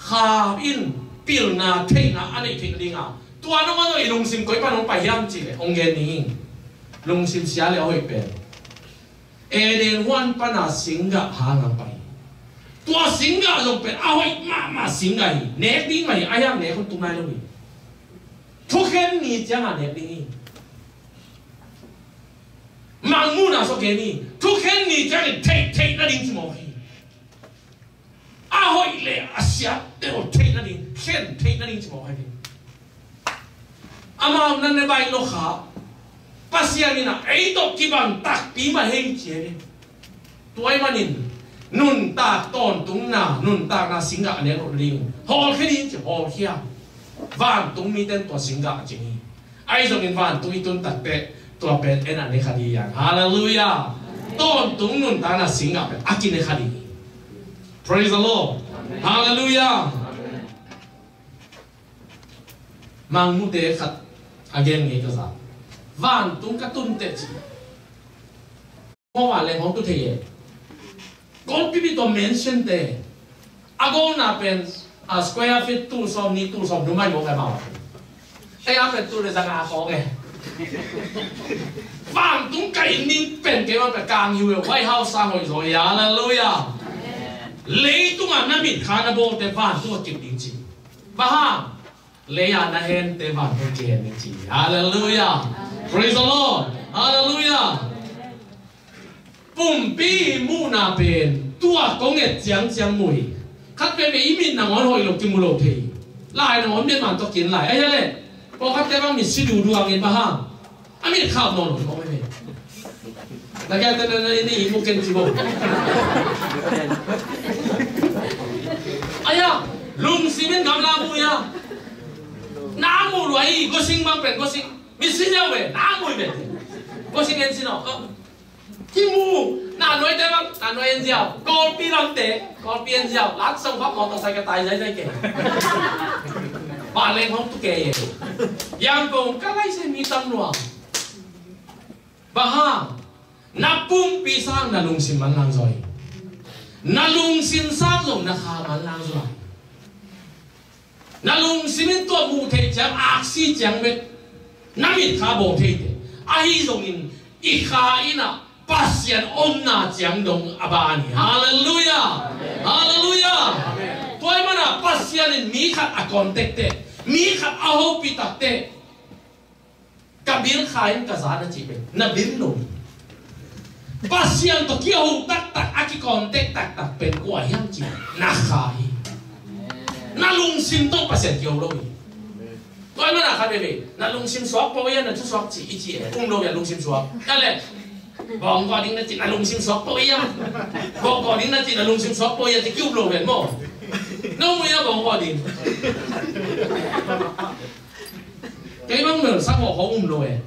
khá in pil na thấy na anh ấy thấy cái gì à tua nó mà nói lung sim coi pa nó phải hiam chỉ lệ ông nghe ní lung sim xia lệ hỏi bền Eden Juan pa na singa hàng ang bay tua singa rồi bền hỏi mà singa hi nét đi mày ai ang nét con tung này luôn thu khen ni chẳng à nét đi mang mu na so cái ni thu khen ni chẳng thấy na đi chimo hi hỏi lệ Asia để họ thấy nó đi khen thấy nó đi chỉ một hai đi ama hôm nay bài nó khá Asia đi na ấy đó cái bằng tắc tí mà hay chế đi tuổi mà nín nun ta tôn tung na nun ta na sinh gạo này rồi đi họ cái đi chỉ họ kia van tung mi tên tuổi sinh gạo chỉ ai rồi nín van tung mi tôn tắc bẹ tuổi bẹ em anh này khá đi yang hallelujah tôn tung nun ta na sinh gạo akin này khá đi praise the Lord hallelujah mang mu te khat again nge ka za van tung ka tun te chi ho wa le hong tu the ye kon pi to mention te ago na pen a square feet tu som ni tu som du mai mo ka ma ai a pen tu le za nga ko nge van tung kai ni pen ke ma pe kang yu White House sang hoi rồi hallelujah lấy tung anh nằm khá là bồ để van tung kịp định chỉ và ha Leia na hen te van ho ken ni chi. Hallelujah. Praise the Lord. Hallelujah. Pum pi mu na pen tua kong et chiang chiang mui. Khát về mấy mình nằm ngón hồi lục kim mù lục thì lại nằm ngón bên màn to kiến lại ấy đấy. Có khát cái băng mình suy đủ đuông in ba ha. Anh mình khảo ngon rồi có mấy mình. Là cái tên này đi một kiện gì bộ. Ai à, lùng xí bên cầm la mùi à. Ná mù rồi, có sinh băng bền có sinh. Mình xin nhau về, ná mùi về. Có sinh em xin nào. Kim mù, nà nói thế băng, nà nói em giàu. Con pi lăng tế, con pi em giàu. Lát xong pháp ngọt tao xài cái tay giấy kể. Bà lên không tôi kể. Yang cùng các lấy xe mi tâm luôn. Bà ha, nà bung pi sang nà lùng xin mắn lang rồi. Nà lùng xin sang rồi nà khá mắn lang rồi. Nà lùng xin mình tuột mù thế chẳng ác si chẳng biết. Nà mình khá bộ thế thế. Ai rồi mình ít khá ina. Pasien onna chẳng dong abani. Hallelujah. Hallelujah. Tuai mana pasien in mi khat a contact te. Mi khat a ho pitak te. Kabir khain ka za na chi be. Na bin no. Pasien to ki ho tak tak a ki contact tak tak pen ko yang chi. Na khai. Na lung sim to pasien ki ho lo. Tuai mana kha be be. Na lung sim swak po yan na chu swak chi i chi. Ung lo ya lung sim swak. Ale bong qua đi nó chỉ là lùng sim sót tôi á, bong qua đi nó chỉ là lùng sim sót tôi á thì cứu lộ về mò, nó mới á bong qua đi, cái băng nở sang họ không lộ về,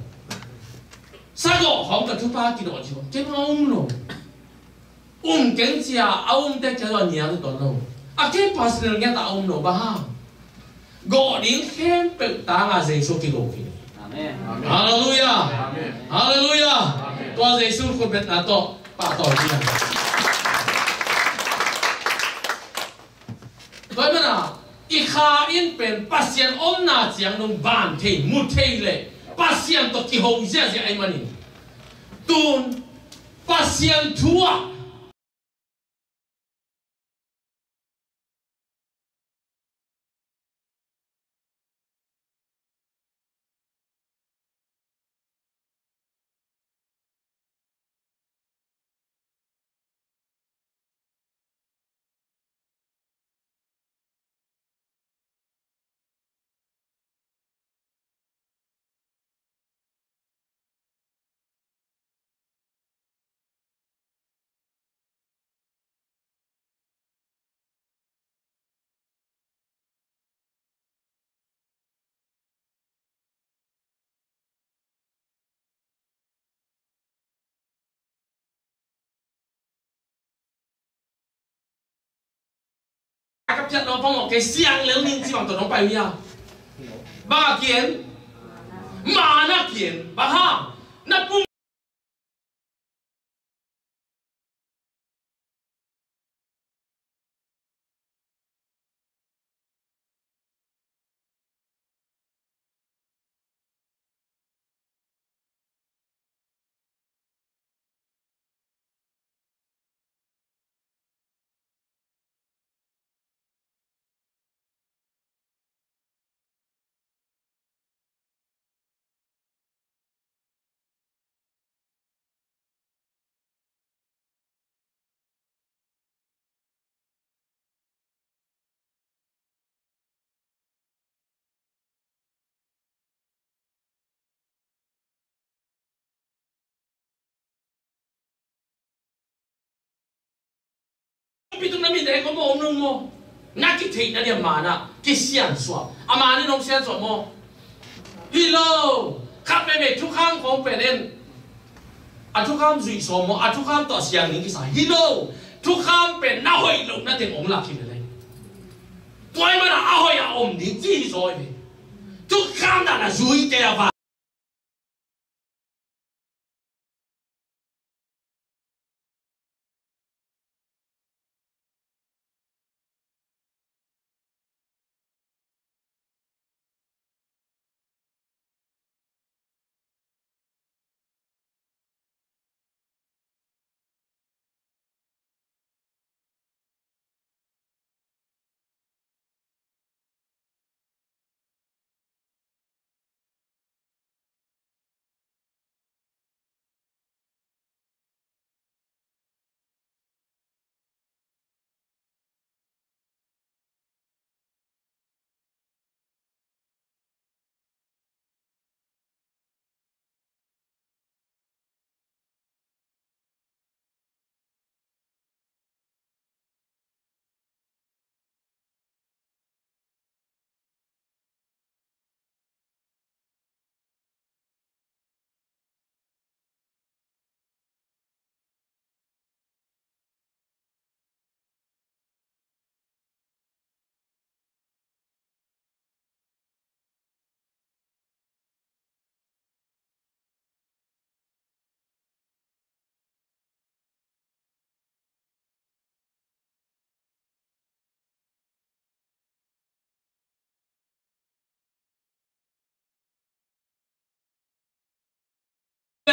sang họ không cả thứ ba kỳ độ chứ, cái băng lộ, kiến chia để cho nó nhiều được đâu, à cái pas nở nghe ta lộ ba ha, gọi đến khen bậc ta là gì số kỳ độ kỳ. Hallelujah. Hallelujah. Tuan Yesus kut bet nato pak to dia. Tuan mana? Ikha in pen pasien na chiang nung ban the mu the le. Pasien to ki ho zia ai mani. Tun pasien tua. Cấp chất nó phong một cái xiang lớn lên chỉ bằng tụi nó bay nha. Ba kiến mà nó kiến ba ha nó bung pitung nami deh ko mo nung mo nakithei na dia mana kisian swap amani nong sian swap mo hello khap me thu khang khom penen a thu kham zui so mo a thu kham to siang ning ki sa hello thu kham pen na hoi lo na te ong la ki le toy mana a hoi a om ni ji so ve thu kham da na zui te va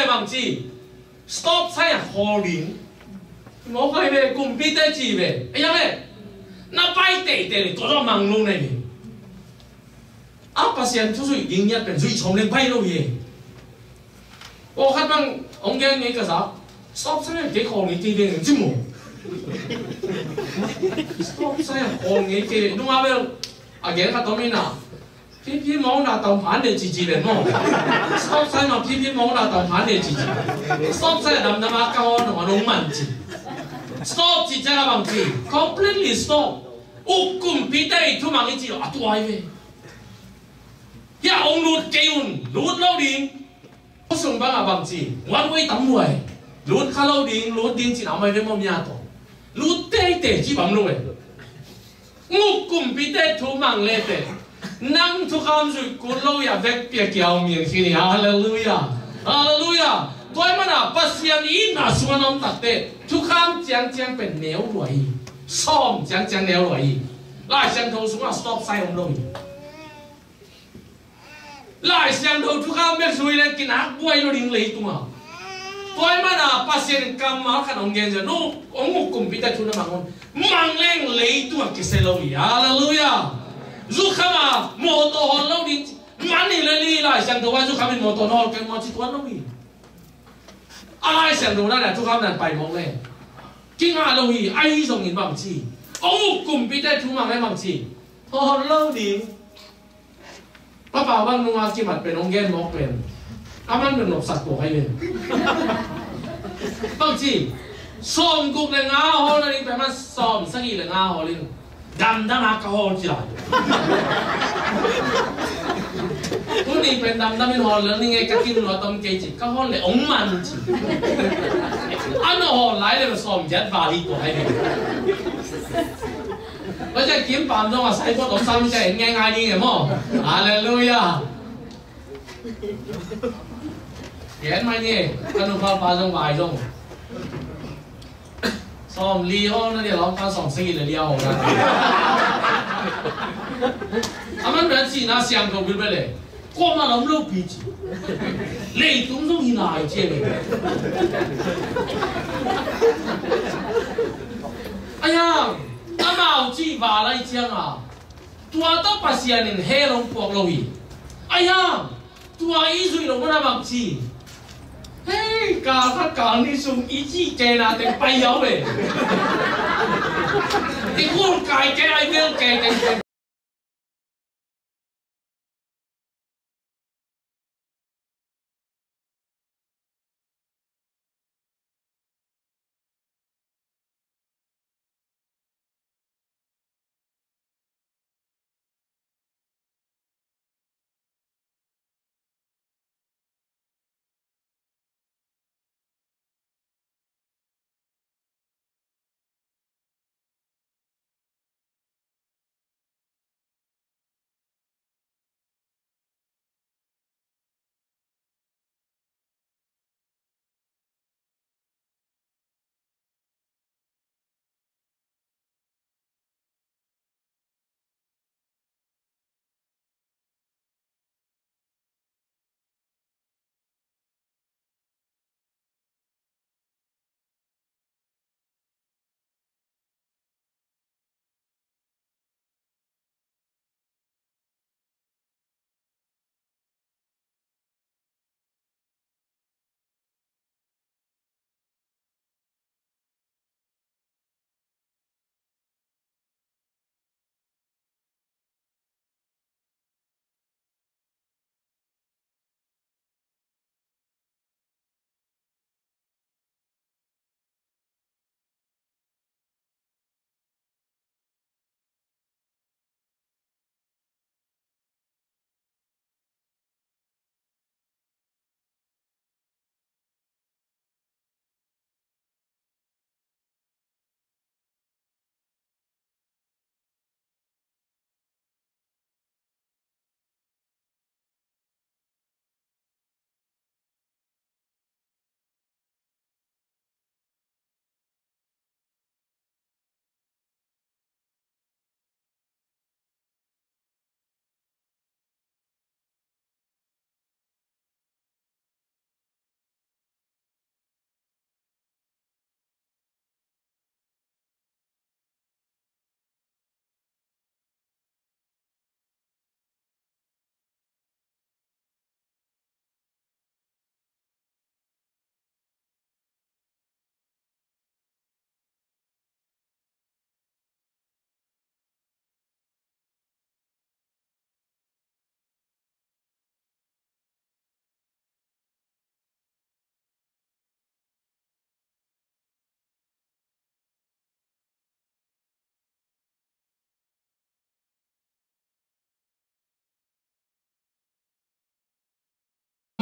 về bằng chi stop sai à hồ lính ngó khai về cùng biết tới chi về ấy nhá về nó bay tệ tệ tụi nó mang luôn này áp bác sĩ chú suy kinh nghiệm bên suy chống lên bay đâu vậy ô khát bằng ông nghe nghe cái sao stop sai cái hồ lính thì đến chứ mù stop sai hồ lính cái đúng không vậy à cái khát tao mình à偏偏冇拿當盤嚟自嚟麼 ？stop 曬嘛，偏偏冇拿當盤嚟自，stop 曬諗諗下教我同我弄文字 ，stop 字真係文字 ，completely stop， 我估必得突然一字啊，對嘅，一紅綠機運綠老年，我上班啊文字，我會抌位，綠卡老年綠電子嗱咪咩冇咩啊度，綠爹爹只抌落嚟，我估必得突然嚟嘅。năng thu kham rồi cún lâu ya vek bia kiao miệng khi này hallelujah hallelujah tôi mà na pasian in na suan ông tắc tê thu kham chang chang bên néo rồi xóm chang chang néo rồi lại sang thâu xuống là stop sai ông rồi lại sang thâu thu kham biết rồi lên cái nát quay nó đình lấy tung à tôi mà na pasian cam mà khăn ông nghe rồi nó ông một cùng bị ta thu nó mang lên lấy tung cái xe lâu hallelujah dù khám à mô tô hòn lâu đi ngắn đi lên đi lại xem đồ ai dù khám đi mô tô hòn cái món chỉ toán lâu đi ai xem đồ này là dù khám này bài mong lên kinh hà lâu đi ai dùng nhìn bằng chi ông cùng bị tay thu mang lên bằng chi hòn lâu đi bà bảo băng nung à chỉ mặt bên ông ghen mọc bên ám ăn bên nộp sạch cổ hay bên bằng chi xóm cục này ngã hòn này bên mắt xóm sắc gì là ngã hòn lên đâm đâm à câu hồn chỉ lại, tôi đi bên đâm đâm bên hồn lớn nghe cái kinh nói tâm kế chỉ câu hồn lại ống mặn chỉ, anh hồn lại để mà xòm chết vào đi của hai bên, bây giờ kiếm bạn đâu mà sai qua đống xăm chạy nghe ngay đi nghe mò, hallelujah, kiếm mai nhỉ, cái nó pha trong vài trong xóm ly hôn nó để lắm pha xóm sinh là ly hôn đó. À mình nói chỉ là xem cầu biết vậy, qua mà lắm lâu bị chỉ, lấy tung tung như này chứ này. Ai ya, ta bảo chỉ vào lại chăng à? Tua ta pasien in helong pok lohi. Ai ya, tua izui lo mana bang chỉ. Hey, cả các đi sung ý chí kê na tên bay giáo về. Thì cuốn cái ai biết kê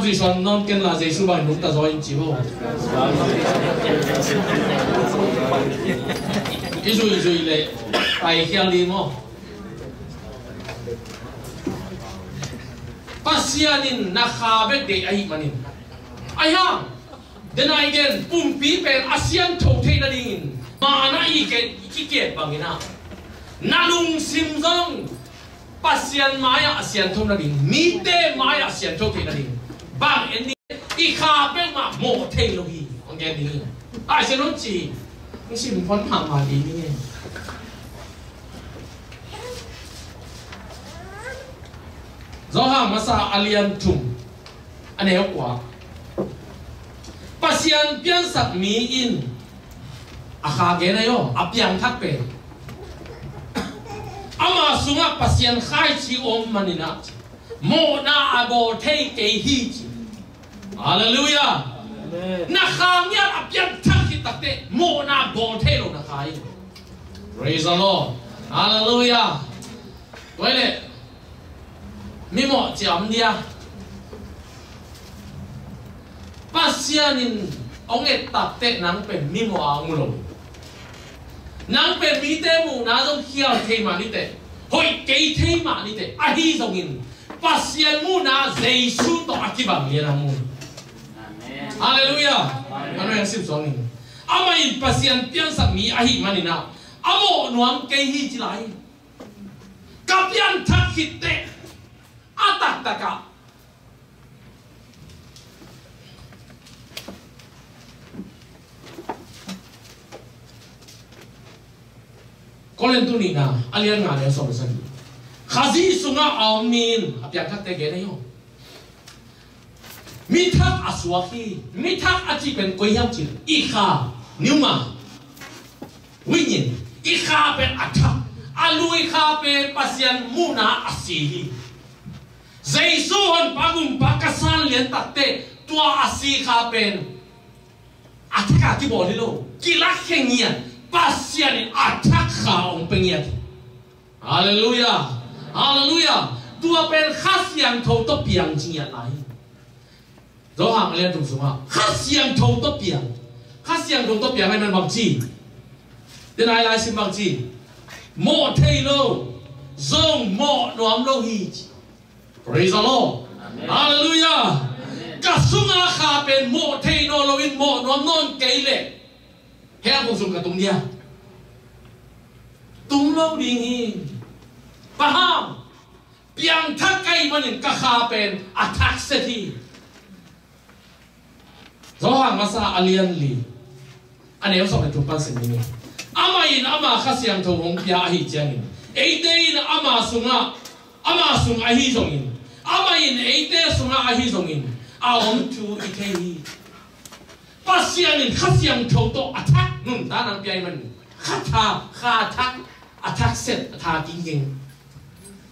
duy son non ken là Giêsu bài nút ta rồi chỉ vô cái duy lệ bài khiang đi mò pasianin nakhabek de ai manin ai ha then again pumpi pen asian thau thei na ding ma na i ke bangina nalung simjong pasian maya asian thau na ding mi te maya asian thau thei na ding bang en i khabek ma mo thei lo hi on gen ni ai se no chi ni sim phon ham ma di ni do ha masa alian thum ane kwa pasian pian sak mi in akha ge na yo apyang thak pe ama sunga pasian khai chi om manina mo na abo thei ke hi chi hallelujah na khang ya apyang thak ki takte mo na bo thei lo na khai praise the Lord hallelujah toile mi mo cham dia pasianin ông ấy tập tệ nắng bền mi mo ang lo nắng bền mi tê mu na dong khiao thei ma ni tệ hoi kei thei ma ni tệ a hi dong in pasian mu na Giêsu to akibang ni na mu hallelujah ano yang sim song ni ama in pasian pian sak mi a hi manina amo nuam kei hi chi lai kapian thak hit tệ atak taka kolen tu ni na alian nga le so sa ni khazi sunga amin apyak thak te ge na yo mi thak aswaki mi thak achi pen ko yam chi i kha niuma winyin i kha pen athak alui kha pen pasian muna asi Giêsu hon pagum pakasan lian takte tua asi kha pen athaka ki bo lo kilak hengian pasian in athak kha ong pengiat hallelujah hallelujah tua pen khasiang tho to piang chia lai do hang lian tung suma khasiang tho to piang ai man bang chi den ai lai sim bang chi mo thei lo zong mo nuam lo hi praise the Lord hallelujah kasunga kha pen mo thei no lo in mo nuam non keile he ko sum ka tung dia tung lo ding hi paham piang thak kai manin ka kha pen athak se thi zo hang masa alian li ane so ka tupan sen ni ama in ama khasiang tho hong pia hi chang ei dei na ama sung a hi zong in ama in ei te sunga a hi zong in a om tu i ke hi pasian in khasiang tho to athak nun da nang pai man kha thak athak set tha king king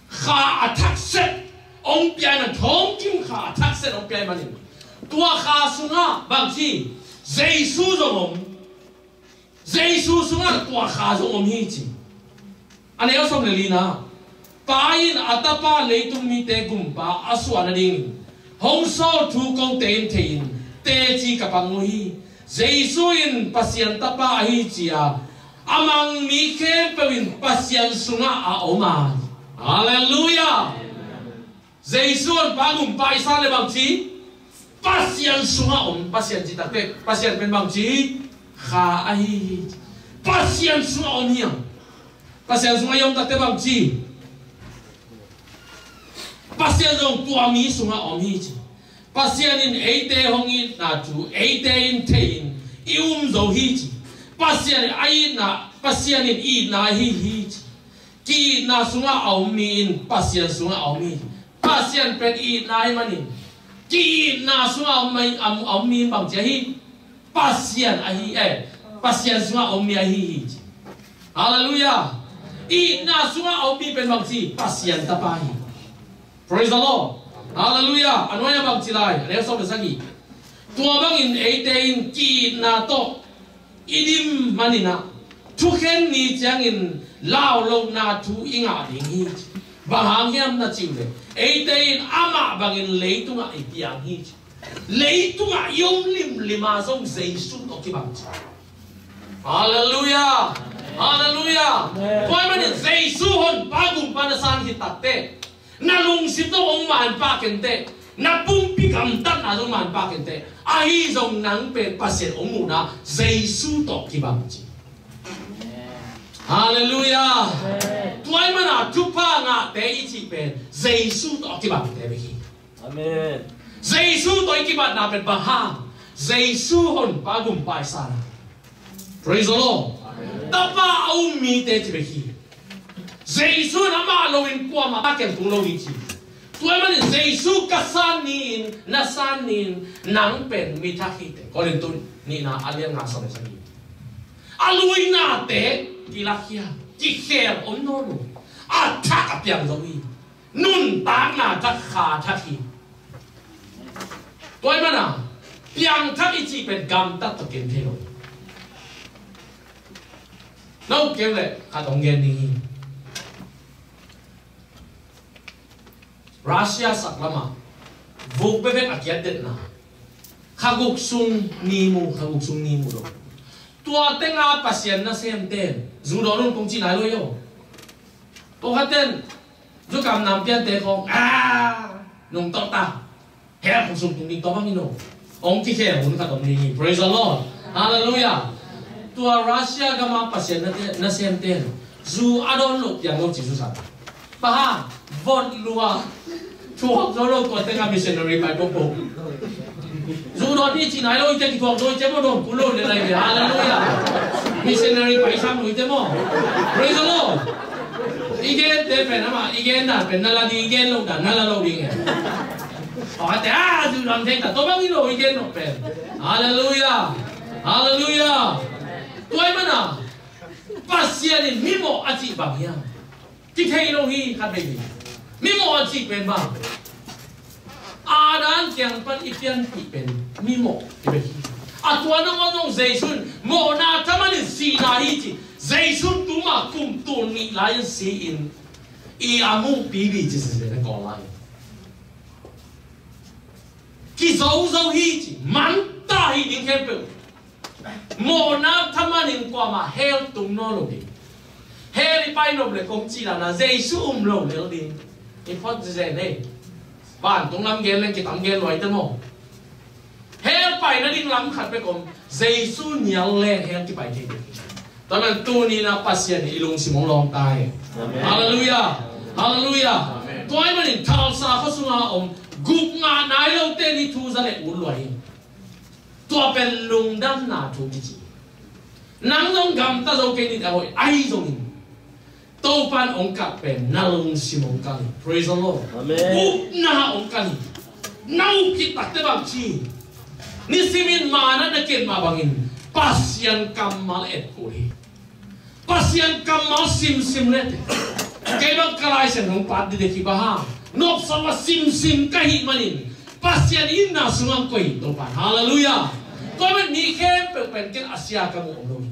kha athak set ong pai man thong kim kha athak set ong pai man tua kha sunga bang chi Giêsu zong om Giêsu sunga tua kha zong om hi chi ane yo som le li na pain atapa leitung mi te gumpa aswana ding hong so thu kong ten thein te chi ka panguhi Giêsu in pasian tapa hi chia amang mi khem pewin pasian sunga a oma hallelujah Giêsu pagum pai sa le bang chi pasian sunga om pasian chi ta te pasian pen bang chi kha a hi pasian sunga om hiang pasian sunga yom ta te bang chi pasian dong tua mi sunga om hi chi pasian in eite hong in na tu eite in tein zo hi chi pasian ai na pasian in I na hi chi ki na sunga om mi in pasian sunga om mi pasian pen I na hi manin ki na sunga om mi bang chi hi pasian ai pasian sunga om mi hi chi hallelujah I na sunga om mi pen bang chi pasian tapai praise the Lord hallelujah anoya bang chilai ane so besagi tua bang in eitein ki na to idim manina thuken ni chang in lao lo na thu inga ding hi bahang hiam na chiule eitein ama bang in leitunga ipiang hi lấy tung à yom lim lima song Jesus to ki bang hallelujah hallelujah koi man Jesus hon pa gum pa na san hit tatte na lung sim to ong man pa kente na pum pi kam tan na dong man pa kente ai dong nang pen pasien ong mu na Jesus to ki bang hallelujah tuai mana tupa nga te ichi pen Jesus to ki bang te bi Amen. Jesus to ki bang na pen bahang Jesus hon pa gum pa sana praise the Lord tapa au mi te ti bi Jesus na ma lo in kwa ma ken tu lo ichi tuai mana Jesus ka sanin na sanin nang pen mi tha hi te ko len tu ni na alian nga sa sa ni alui na te Kilakia, kikher om no no, attack apiang zawi, nun tang na tak kha thaki. Toy mana, piang thak ichi pen gam tat to ken thelo. Nau kem le katong gen ni. Russia saklama, vok bebek akiat det na. Khaguk sung ni mu do. Tua tengah pasien na sem ten, zudorun kung chi nai lo yo. To haten, zu kam nam pian te kong nung to ta. Her kung sung tung ding to bang ino. Ong ki khe un ka dom ni. Praise the Lord. Hallelujah. Tua Russia gama pasien na sem ten, zu adon lo yang lo Jesus sa. Paha, vot lua. Chuok zo lo ko tengah missionary by popo. Dù đó đi chỉ nói lôi trên phòng tôi chế một đồn cú lôi lên này hallelujah missionary phải sang núi thế mà praise the Lord igen để phải mà igen là phải là đi igen lâu đã là lâu đi nghe họ thấy dù làm thế cả tôi bao nhiêu lâu igen nó phải hallelujah hallelujah tôi mà nào pasien ni mimo aji bang ya cái thay lâu hi khát đây mimo aji bên bang Adan yang pan ipian ipen mimo ibehi. Atuan nong Zaisun mo na tamanin si na hiji Zaisun tuma kum tu ni layan si in I amu bibi Jesus na ko lai. Ki zau hiji man ta hi ding kempe. Mo na tamanin kwa ma hel tum no lo di. Hel pai no ble kong chi la na Zaisun lo le di. Import ze ne. Bạn tung lắm ghen lên cái tấm ghen loại tên mồ hết bài nó đi lắm khát với con Jesus nhiều lên hết cái bài kia tao nên tu ni na pasien ni ilung si mong long tai hallelujah hallelujah tôi mà nhìn thao sa khó sung ông gục ngã nái lâu tên đi thu ra lệ uốn loại tôi bên lùng đâm na thu cái gì nắng long gầm ta dâu cái đi đã hội ai dâu nhìn Tau pan ongkat pen nalung si mongkali. Praise the Lord. Amen. Na ongkali. Nau kita tebak chi. Ni simin mana nakin mabangin. Pasien kamal et kuri. Pasien kamal sim lete. Kaya kalai sen hong pat di deki bahang. Nop sama sim kahit manin. Pasien inna sungang koi topan. Hallelujah. Kau men ni kem pen ken Asia kamu omong.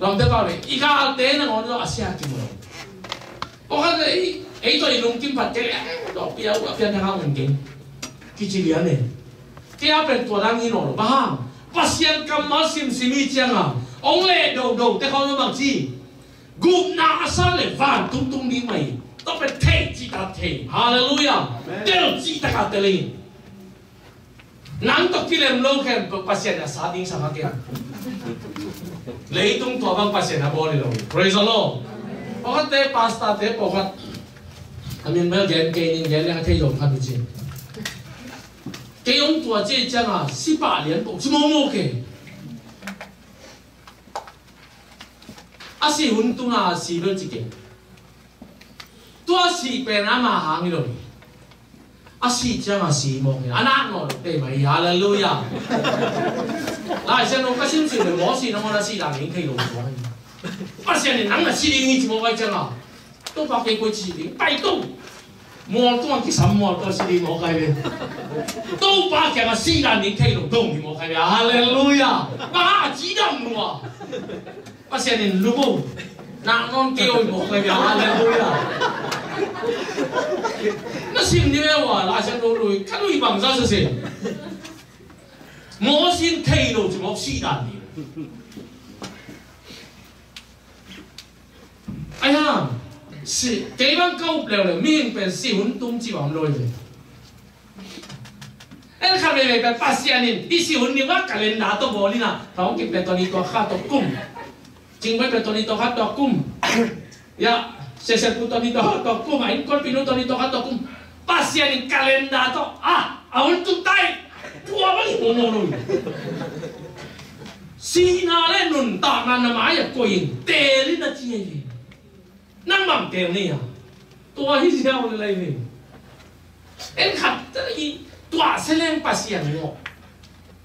Lòng thế bảo này, ý cả tế là ngón do Asia kim rồi. Có cái ấy rồi lùng kim Phật cái đó bia của phiên thang mình kính, cái chi liệt này, cái áp bên tuổi đang như nổ ba hàng, pasien cầm máu sim chiang à, ông lệ đầu thế không nó bằng chi, gục nã san lệ vàng tung đi mày, tao phải thể chi ta thể, hallelujah, đều chi ta cả tê nang tok film lo khen pasien ya sa ding sa hakya lấy tung tua bang pasien ha boli lo praise the Lord pokat te pasta te pokat amin mel gen ke nin gen le the yom khan chi ke yom tua chi chang a si ba lian bo chi mo ke asi hun tu na si lo chi ke tua si pe na ma hang lo Asi chang asi mo ke anak no te mai hallelujah lai sen no ka sim sim le mo si no na si la ning thei lo mo a sen ni nang na si ling ni mo kai chang a to pa ke ko chi ling pai to mo to ki sam mo to si ling mo kai le to pa ke ma si la ning thei lo dong ni mo kai le hallelujah ba chi dam no a sen ni lu mo na non ke oi mo kai le hallelujah 那心里面话拉上路路，看路bằng ra是我先睇到就冇是但嘅。哎呀，是幾班高了了，明เป็นสิวนตุ้มจีวำเลยเลยไอ้ข้าไม่เป็นภาษาเนี่ยที่สิวนนี่ว่าการเล่นดาตัวบอลนี่นะเราเก็บเป็นตัวนี้ตัวข้าตัวกุ้มจริงไหมเป็นตัวนี้ตัวข้าตัวกุ้มyaเสร็จๆตัวนี้ตัวกุ้มไอ้คนปีนู้นตัวนี้ตัวข้าตัวกุ้มภาษาเนี่ยการเล่นดาตัวเอาตุ้มไตพัวมันหัวโนเลยสีนาเล่นนุ่นตามันน่ะหมายอย่างกูยิงเตลินะจีนั่งบังเตลนี่ตัวที่เชี่ยวเลยนี่เอ็นขัดตัวเสลงปัสยันงอ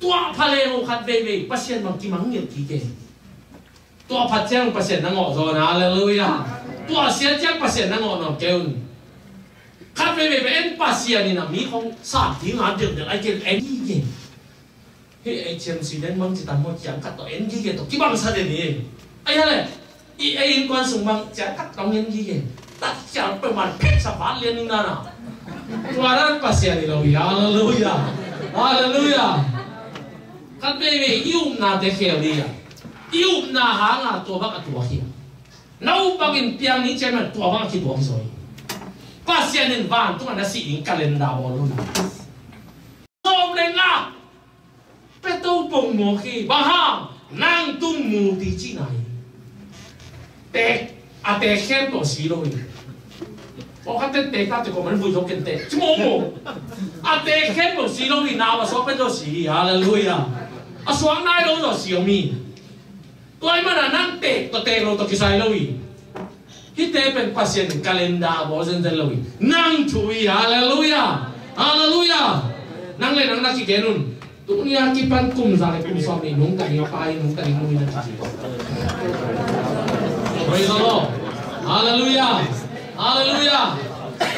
ตัวพะเลงขัดเบยปัสยันบางทีมังเงียบกี่เกตัวพัดเจ้าปัสยันนั่งงอโซนะเลยอ่ะตัวเสียเจ้าปัสยันนั่งงอหนอเกลขัดเบยเอ็นปัสยันนี่นะมีของสามที่งานเดือดไอ้เกลเอ็นยี่เกเฮ้ยไอ้เชมซีเล่นมังจิตามหมดอย่างขัดตัวเอ็นยี่เกตัวกี่บังซะเดี๋ยวนี้ไอ้อะไรไอ้อินกวนส่งบังจะขัดตรงเอ็นยี่เกตัดจะประมาณเพชรสบายเรียนนึงนะตัวนั้นปัสยันนี่เราฮาเลลูยาฮาเลลูยาขัดเบยยุ่งนาเด็กเฮลีอะยุ่งนาหางาตัวบักตัวเฮียน้าบังอินเปียงนี้เจมันตัวบักที่ตัวที่สวยปัสยันนี่บ้านตัวนั้นสิ่งการเล่นดาวบอลลูนโอมเลงอ่ะเป็นตัวปุ่งโมกีบ้าฮ่านั่งตุ้มมูตีจีไหนแต่เตะเข้มตัวสีเลยพอเขาเตะก็จะก็มันvui cho kinh tế chứ mồmเตะเข้มตัวสีเลยnào mà sốเป็นตัวสีฮาเลลูยาสวงนายเราตัวสีมีตัวไอ้มันนั่งเตะตัวเตะเราตัวกิไซเลยที่เตะเป็นภาษาในกาเลนดาบอลเซนเดลเลยนั่งช่วยฮาเลลูยาฮาเลลูยานั่งเลยนั่งนักกิเกนุนตัวนี้ที่เป็นกลุ่มสายกลุ่มสองนี่นุ่งกันยังไปนุ่งกันยังนุ่งนั่นจีบPraise the Lord Hallelujah Hallelujah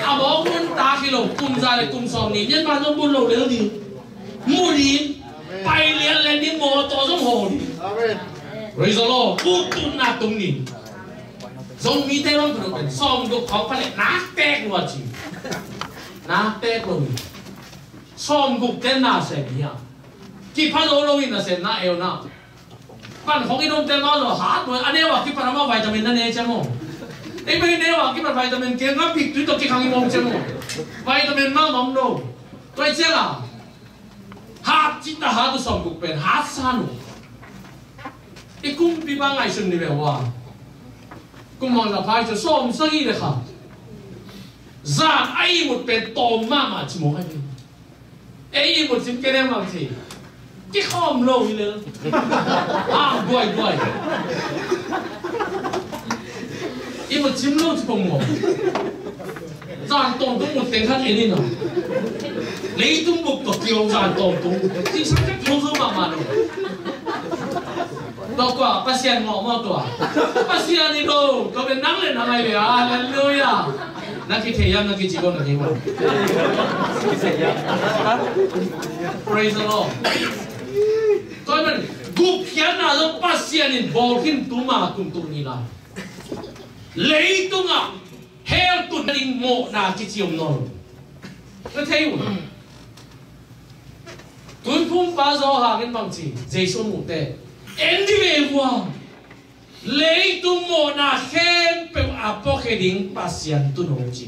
อาบอกคุณตาคิโลกลุ่มสายกลุ่มสองนี่ยันมาต้องบุญโลเร็วดีมูดีไปเรียนเล่นนี่โมโตสมโหด Praise the Lord พูดตุนนาตรงนี้ทรงมีแต่ว่าเป็นซองดูเขาผลิตนักเตะหัวจีนักเตะเลยซองกุกเต้นน่าเสียเนี่ยกี่พันโลวินน่ะเสียน่าเอวน่ะปันของอีนุ่มเต้นมาหรอหาตัวอันนี้ว่ากี่พันมาวิตามินนั่นเองใช่ไหมไอ้ไม่เนี่ยว่ากี่พันวิตามินเก่งก็พิกจุดตัวกี่ครั้งอีมงใช่ไหมวิตามินมากน้องโนตัวเจ้าล่ะหาจิตตาหาตัวซองกุกเป็นหาสานุไอ้กุ้งปีบังไงสุดนี่แบบว่ากุมองละพายจะส่งสักทีเลยค่ะจากไอ้หมดเป็นโตมากมาชิมให้เป็นไอ้หมดชิมแค่ได้บางทีที่ข้อมโลยเลยด้วยไอ้หมดชิมโลที่ผมบอกจานตรงต้องหมดเต็มขั้นเอ็นี่เนาะ你都冇讀叫賺當當，啲生得普通慢慢咯。多啩，不是人惡麼多啊？不是人呢度，嗰邊能嚟能嚟嘅啊，哈利路亞！那佢聽音，那佢自己能聽喎。Praise the Lord。所以咪古片啊，都不是人無見都嘛，都你啦。你都啊，喺度你莫那佢自己唔攞。你睇喎。Tuân phun phá gió hà cái bằng chỉ dây xuống một tệ em đi về qua lấy tu một na khen bèo bó cái đỉnh bát xiên tu nấu chỉ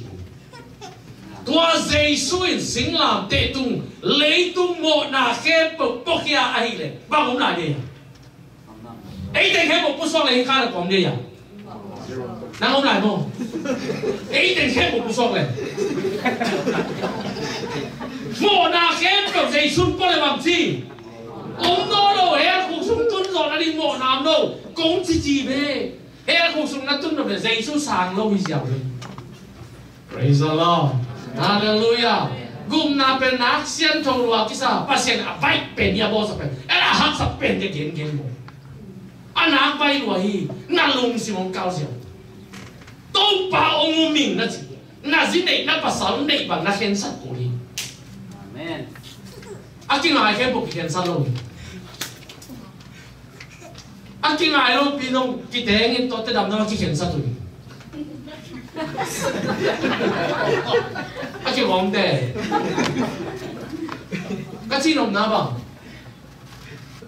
tua dây xuống sinh làm tệ tung lấy tu một na khen bó cái ai lên bao hôm nào vậy ấy tên khen một bút xoang này khá là còn đây à năng hôm nào không ấy tên khen một bút xoang này một na khen bèo dây xuống bó lại bằng gì ông nó đâu hè cuộc sống tuân rồi nó đi một làm đâu cũng chỉ về hè cuộc sống nó tuân rồi dây xuống sàng lâu dẻo rồi praise the Lord hallelujah gum na pen nak sian thong lua kisa pasien a bai pen ya bo sa pen era hak sa pen de gen mo anak bai lua hi na lung si mong cao xiao tông pa ông mình na chỉ na zin nei na pasal nei bang na khen sat ko ni amen aking ai khen bo khen sat lo aking ai lo pinong kiteng in to te dam na ki khen sat tu cái bóng tè cái gì nó na bằng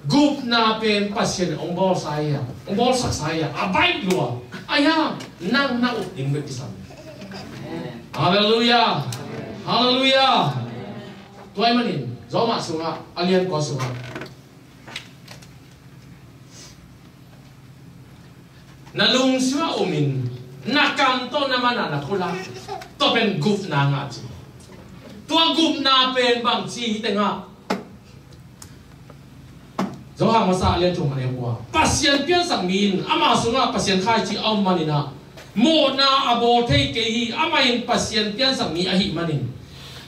group na pen pasien ông bol sak saya abai luar ayah nang na ut ding bekisan hallelujah hallelujah tuai manin gió mạ sunga alien có sunga na lung siwa umin na kanto naman na nakula to pen group na nga chi tua group na pen bang chi tenga gió hàng masa alien chung anh qua pasien pian sang min ama sunga pasien khai chi om manina mo na abo thei ke hi ama in pasien pian sang mi a hi manin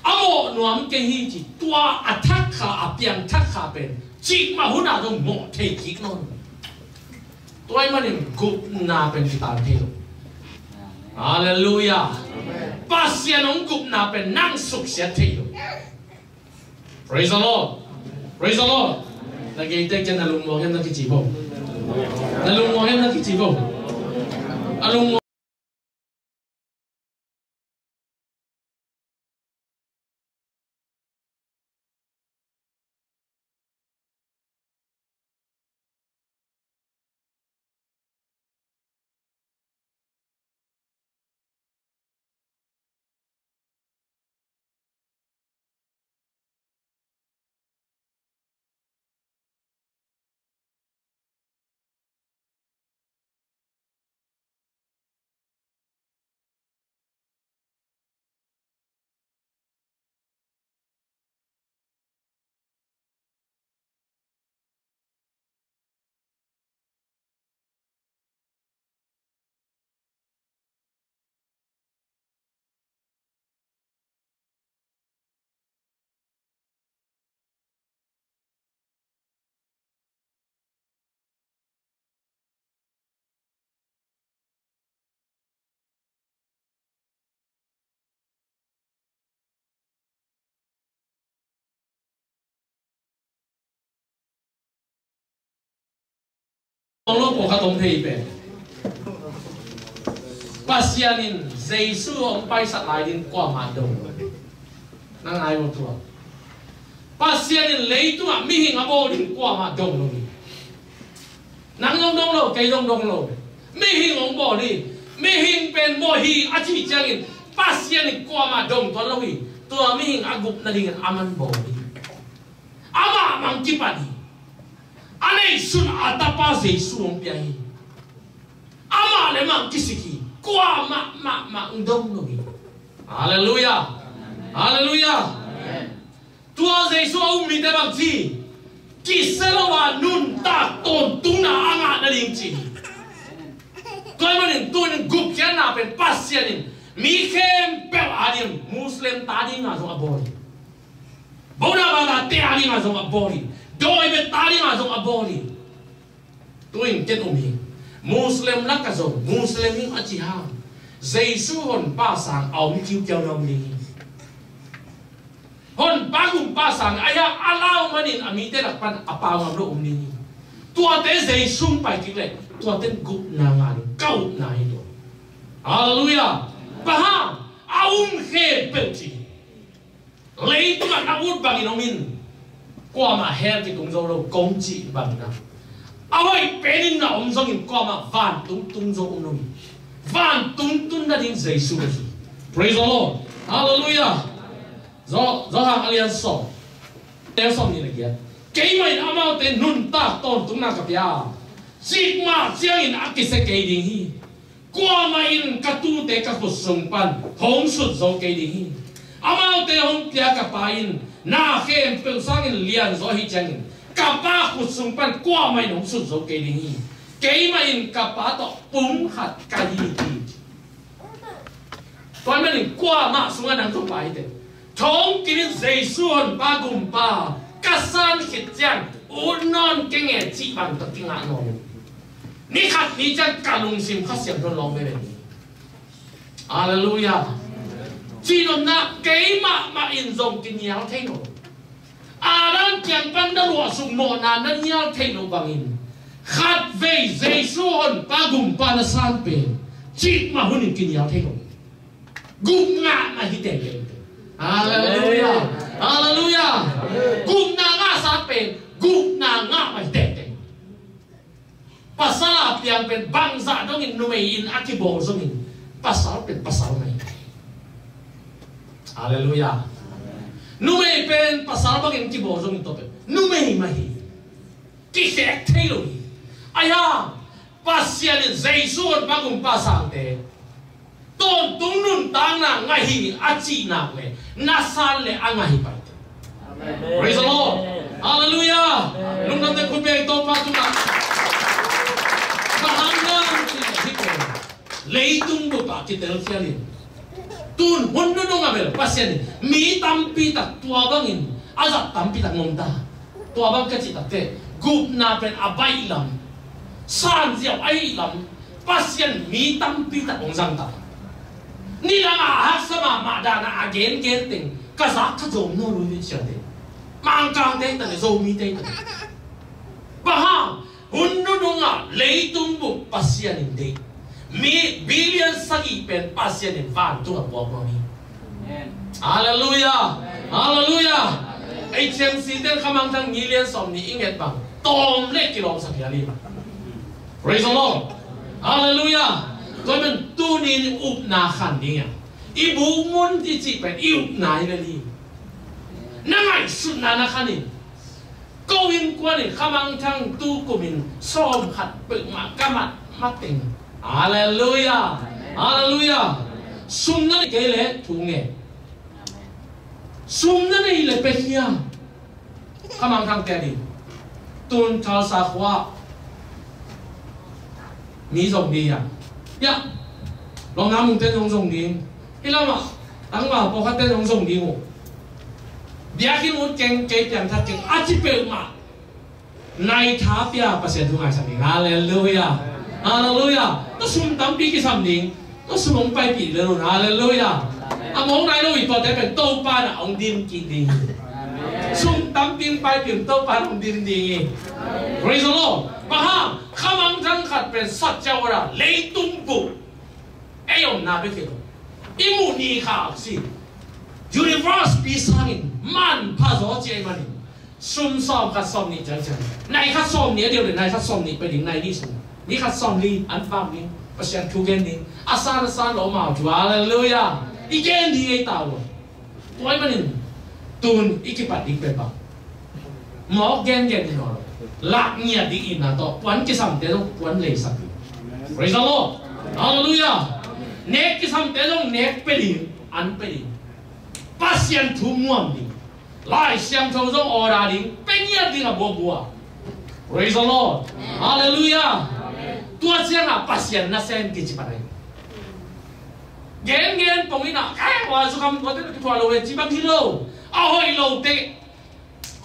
amo nuam ke hi chi tua attack kha apiang thak kha pen chi ma huna dong mo thei ki non toy manin gup na pen ki tan thei hallelujah pasien ong gup na pen nang suk sia thei praise the lord praise the lord lagi tek chen alung mo hem na ki chi bo alung mo hem na ki chi bo alung lo ko khatom thei pe pasianin jesu ông pai sat lai din kwa ma do nang ai mo tua pasianin lei tu mi hing abo din kwa ma do lo nang dong lo kai dong lo mi hing ông bo đi mi hing pen mo hi a chi changin pasianin kwa ma dong to lo hi tua mi hing agup na ding aman bo đi ama mang kipani anei sun atapa Yesu ông piahi ama le mang kisiki kwa ma undong no gi hallelujah hallelujah tua Yesu ông mi te bang chi kiselo wa nun ta ton tuna anga na ling chi koi manin tunin gup kya na pen pasianin mi kem pe adim muslim tadi nga so abori bona ba te ali nga so abori doi be tali nga zong aboli tuin ket umi muslim la ka zong muslimin achi ha Jesu hon pa sang aum kiu kiao nom ni hon pa gum pa sang aya alau manin ami te lak pan apa ngam lo um ni tua te Jesu pai ki le tua ten gup na nga ni kau na hi do hallelujah pa aum he pe chi lei tu na ut bang inomin qua mà heo thì cũng dâu lâu công trị bằng nào ai bên nào ông dâu qua mà van tung dâu ông nông van tung là đến Giêsu praise the Lord hallelujah do hàng alien song theo song như này kia cái mày đã mau tên nun ta tôn tung na cặp ya chỉ mà chiang in ác sẽ cái gì hi qua mà in các tu tế các phật sung pan hong sụt dâu cái gì hi amao tên hong kia cặp in na khem pel sang in lian zo hi chang kapa khu sung pan kwa mai nong sun zo ke ding hi ke mai in kapa to pung hat ka hi ti toan mai in kwa ma sunga nang to pai te thong kin Jesu on ba gum pa kasan khit chang un non ke nge chi bang to tinga no ni khat ni chang kalung sim kha siam don long be hallelujah chỉ nó na cái mà in dòng kinh nhau thấy nó đang chẳng ban đầu họ sùng mộ na nó nhau thấy nó bằng in khát về Giêsu hồn ba gum ba na san pe chỉ mà hôn in kinh nhau thấy nó gum ngã mà hít đèn Hallelujah. Hallelujah. Gup na nga sa pen, gup na nga may tete. Pasal yang pen bangsa dongin numayin akibo zongin. Pasal pen pasal may. Hallelujah. Numay pen pasal bagin kibo zongin to pen. Numay mahi. Kisek tayo. Aya pasyanin zaysun bagong pasang te. Ton tunun tanga ngahi aci na we nasale angahi pa. Praise the Lord. Hallelujah. Nung nante kubay to pa tuna. Bahanggang siko. Leitung mo pa kitel fialin. Tun hono no ngabel pasyanin mi tampi tak tuabangin azat tampi tak ngomda. Tuabang kecita te gup na pen abai lam. San siap ai lam pasyan mi tampi tak ongzang ta. Ni lang ahak sama madana again getting kazak kazom no lu siya de mangkang de tan zo mi de bahang hunno nga leitung bu pasyan inde mi billion sagi pen pasyan in van tu ang buwan ni hallelujah hallelujah HMC den kamang tang million som ni inget bang tom le kilong sa kiyali praise the Lord hallelujah. Tôi mình tu nín úp na khăn đi à, ibu muốn đi chỉ phải yêu nái là đi, nang ai sụt na khăn đi, câu in quan đi kamang thang tu của mình xóm khát bự mà cam mặt tình, hallelujah, hallelujah, sum nó cái lẽ thú nghe, sum nó này là bê kia, kamang thang tè đi, tuôn thao sa khoa, mi dòng đi à. Ya, long nam mung tên long song đi, hilama, tang ma po khát tên long song đi ngô, bia khi muốn keng keng tiền thắt keng achi pel ma, nai tháp ya pasien thung ai sang đi, hallelujah, hallelujah, nó sum tam pi ki sam đi, nó sum ông pai pi lên luôn, hallelujah, mong nai lo ito te pen tàu pa na ông dim ki đi, sum tam pi pai pi tàu pa ông dim đi, praise the Lord. Bahang kamang thang khat pen sat jawara leitung bu ayon na be kilo imu ni kha si universe bisangin man phazo che mani sum som khat som ni chang chang nai khat som ni dio le nai khat som ni pe ding nai ni sum ni khat som li an pam ni pasian thu gen ni asan san lo ma ju hallelujah igen di ai taw toy manin tun ikipat di pe ba mo gen gen ni no lạc nhiệt đi in là to quán cái sầm thế đâu quán lệ sập praise the Lord hallelujah nét cái sầm thế đâu nét bê đi ăn bê đi pasien thu muam đi lại xem thâu giống ở đà đi bê nhiệt đi là bùa bùa praise the Lord hallelujah tua xem là pasien na xem cái gì vậy gen gen bông ina cái hoa số không có cái thua lâu chỉ bằng kilo hồi lâu tệ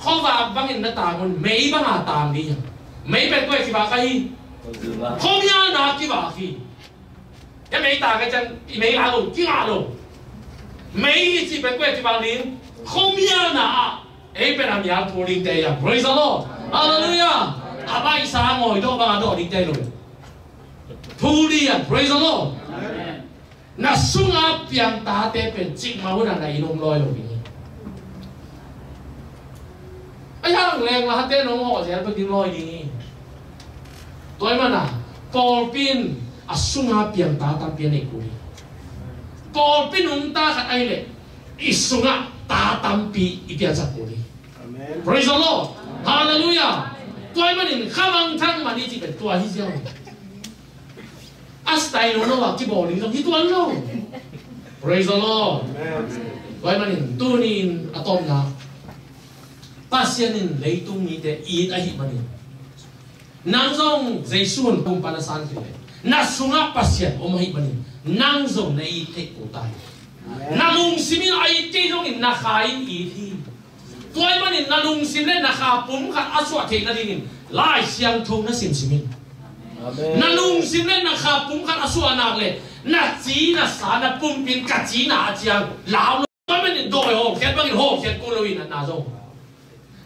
không vào băng in nó tàng còn mấy băng hà tàng đi mấy bên quay kí bà cái không nhá na kí bà kí cái mấy tàng cái chân mấy lá luôn kí ngã luôn mấy chỉ bên quay kí bà đi không nhá na ấy bên làm nhà thua linh tây à praise the Lord hallelujah à bay sáng ngồi đó bà đó linh tây rồi thu đi à praise the Lord na sung áp piang ta te bên chích máu là này nông lôi rồi ai hàng leng là tên nó họ sẽ phải đi lôi đi tôi mà nè Paul pin à sung ha piang ta tam piang này cùi Paul pin ông ta khát ai lệ isung ha ta tam pi ipiang sa cùi praise the Lord hallelujah tôi mà nè khamang thang mà đi chỉ phải tua hi sao astai nó là cái bộ đi trong cái tuần đâu praise the Lord tôi mà nè tu nín atom na pasyanin leitung ni te iit ahi mani nangzong zaisun kung panasan kile nasunga pasyan o mahi mani nangzong na iite ko tayo nalung simin ay tinong in nakain iti tuay mani nalung simin nakapum kat aswa kay na dingin lai siyang tong na simsimin nalung simin nakapum kat aswa nakle na chi na sana pumpin ka chi na atiyang lao tuay mani doy ho kaya bangin ho kaya kulawin at nazong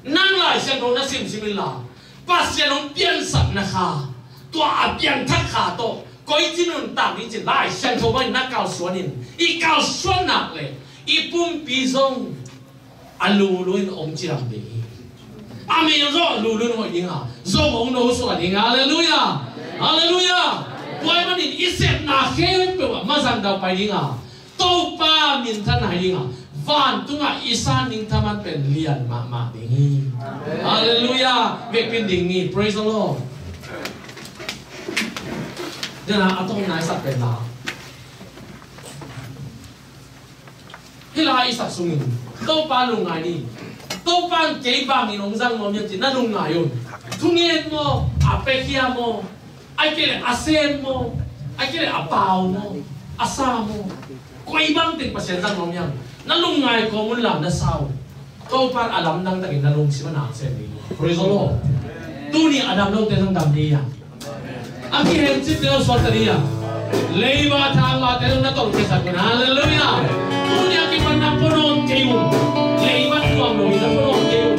nang lai siang thong na simsimin la pasyan ông pian sap na kha tua pian thak kha to koi chinun tam ni chin lai siang thong mai na cao suanin i cao suan nak le ipum pizong aluluin om chiram de ami yo lulun ho dinga zo mo no so dinga hallelujah hallelujah boy manin isep na khen pe wa mazan da pai dinga to pa min than hai dinga van tunga isan ning thaman pen lian ma dingi hallelujah ve pin ding ni praise the Lord dena atong nai sap pen la hilai sak sungin to pa lu ngai ni to pa ke ba mi nong sang mo mi ti na lu ngai yon thungen mo apekia mo ai ke asen mo ai ke apao mo asa mo koi bang ting pasien sang mo yang na lu ngai ko mun lam na sao to pa alam nang ta na lung si ma na sen ni praise the Lord tu ni adam lo te sang dam ni ya aki hem chip de so ta ni ya leiba thang ma te na tol ke sa ko hallelujah dunia ki mana ponon keun leiba tuam lo ida ponon keun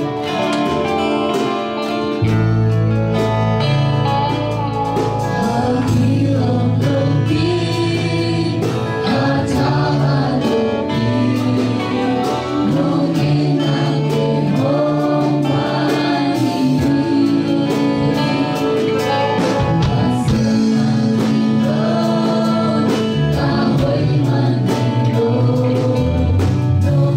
No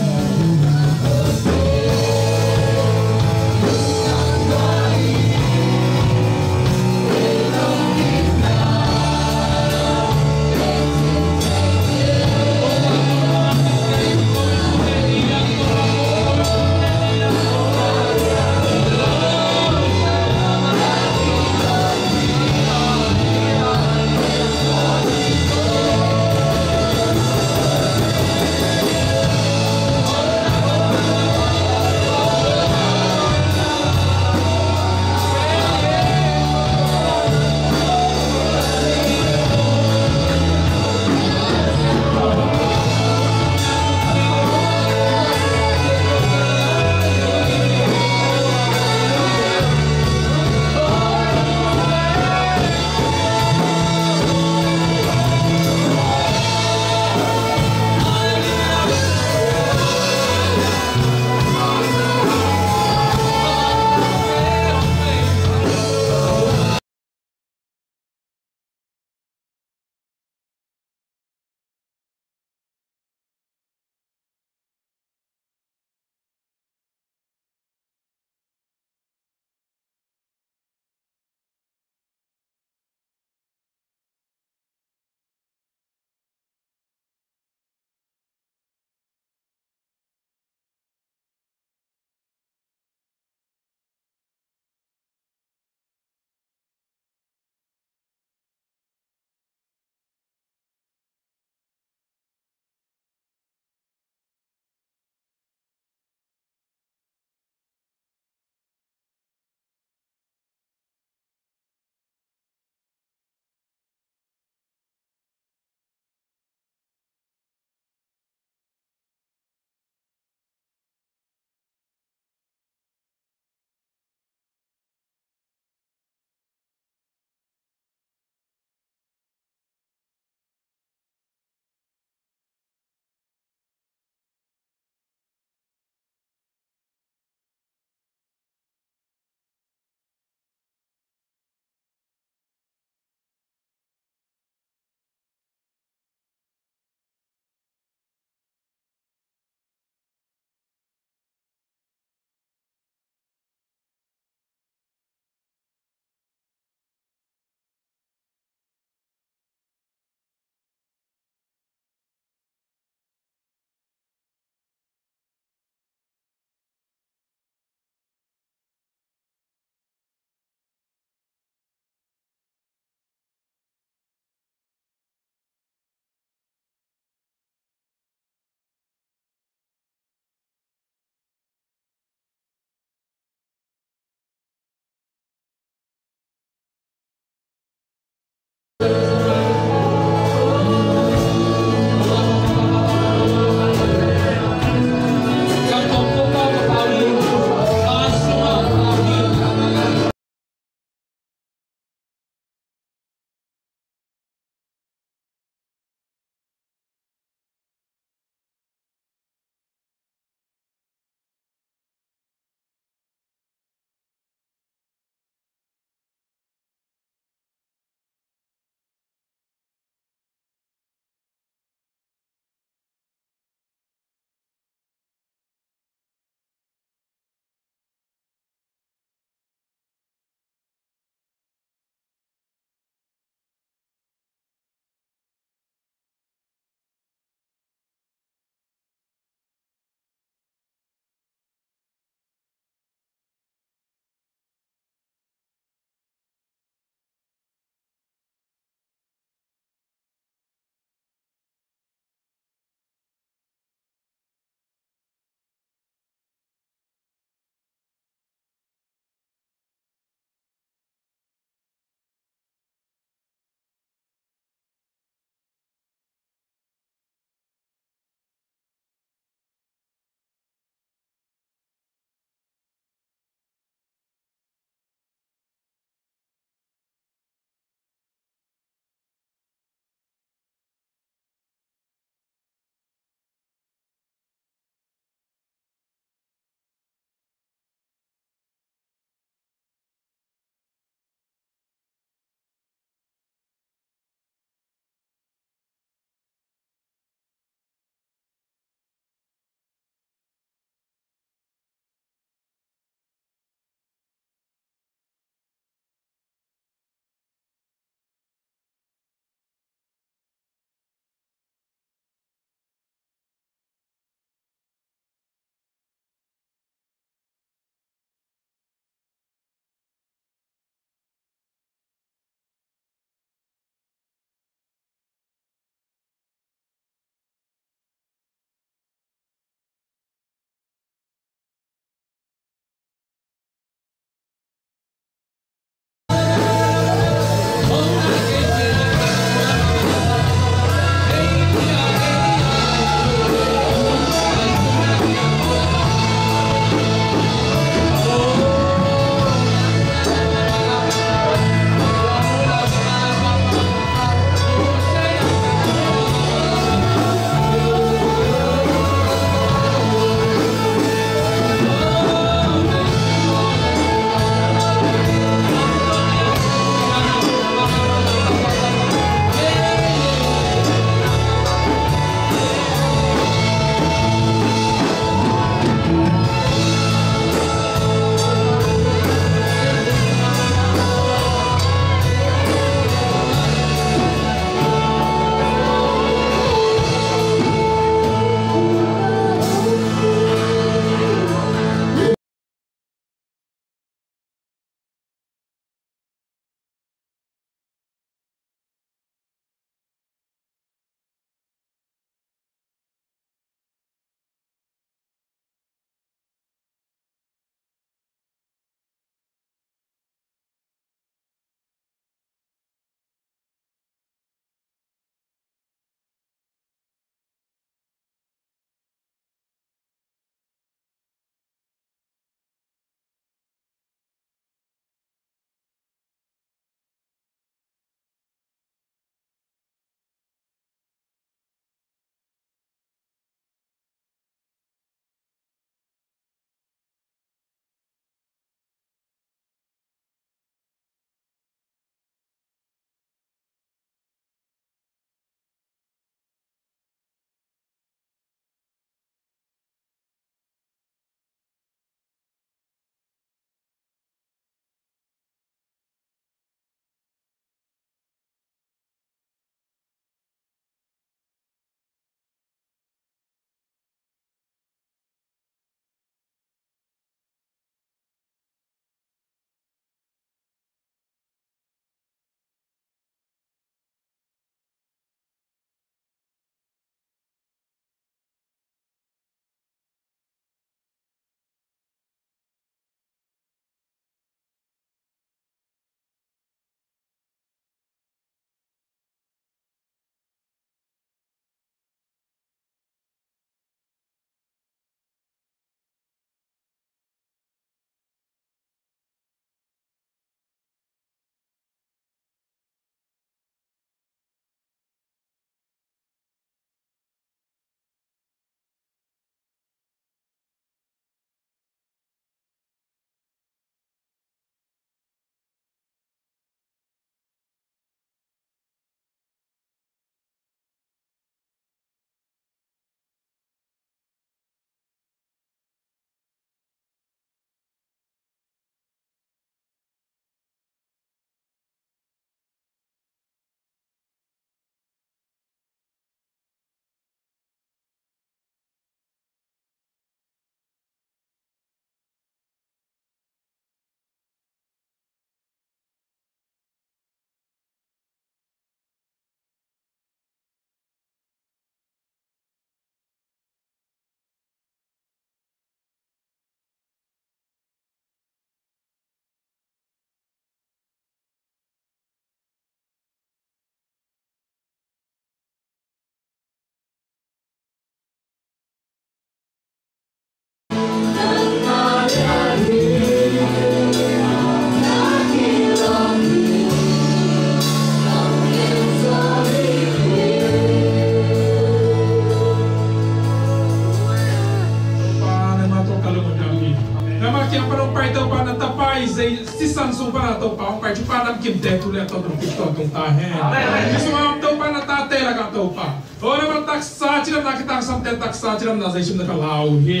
say sisan sung pa to pa pa chupa nam kim te tu le to tung ta he sung to pa na ta te la ka to pa ora ma taksa chiram na kitang sam te taksa chiram na zaishim na kalau hi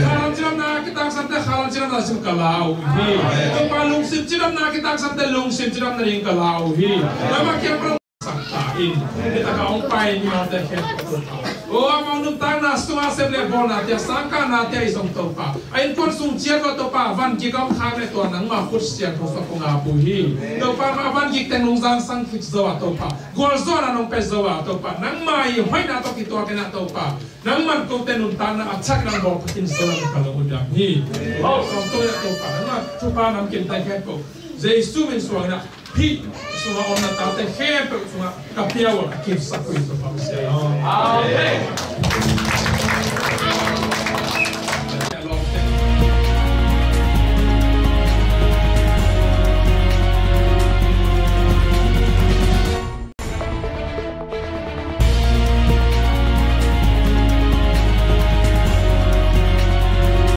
kharam chiram na kitang sam te kharam chiram na sim kalau hi to pa lung sim chiram na kitang sam te lung sim chiram na ring kalau hi ma kyam pro sakta in kita ka ong pai ni ma te he o amang nung tang na sunga sem le bona tia sangka na tia isong to pa ain kon sung chian wa to pa van ki kam khang le to nang ma khut sian ko fa ko nga pu hi to pa ma van ki teng nung zang sang khit zo wa to pa gol zo na nung pe zo wa to pa nang mai hoi na to ki to ke na to pa nang man ko ten nung tang na achak nang bo tin zo na ka lo da hi o song to ya to pa nang ma chu pa nam kin tai ke ko jesu min suang na Pi, semua orang tahu teh, semua kapiawa, kif sakui tu, Amen.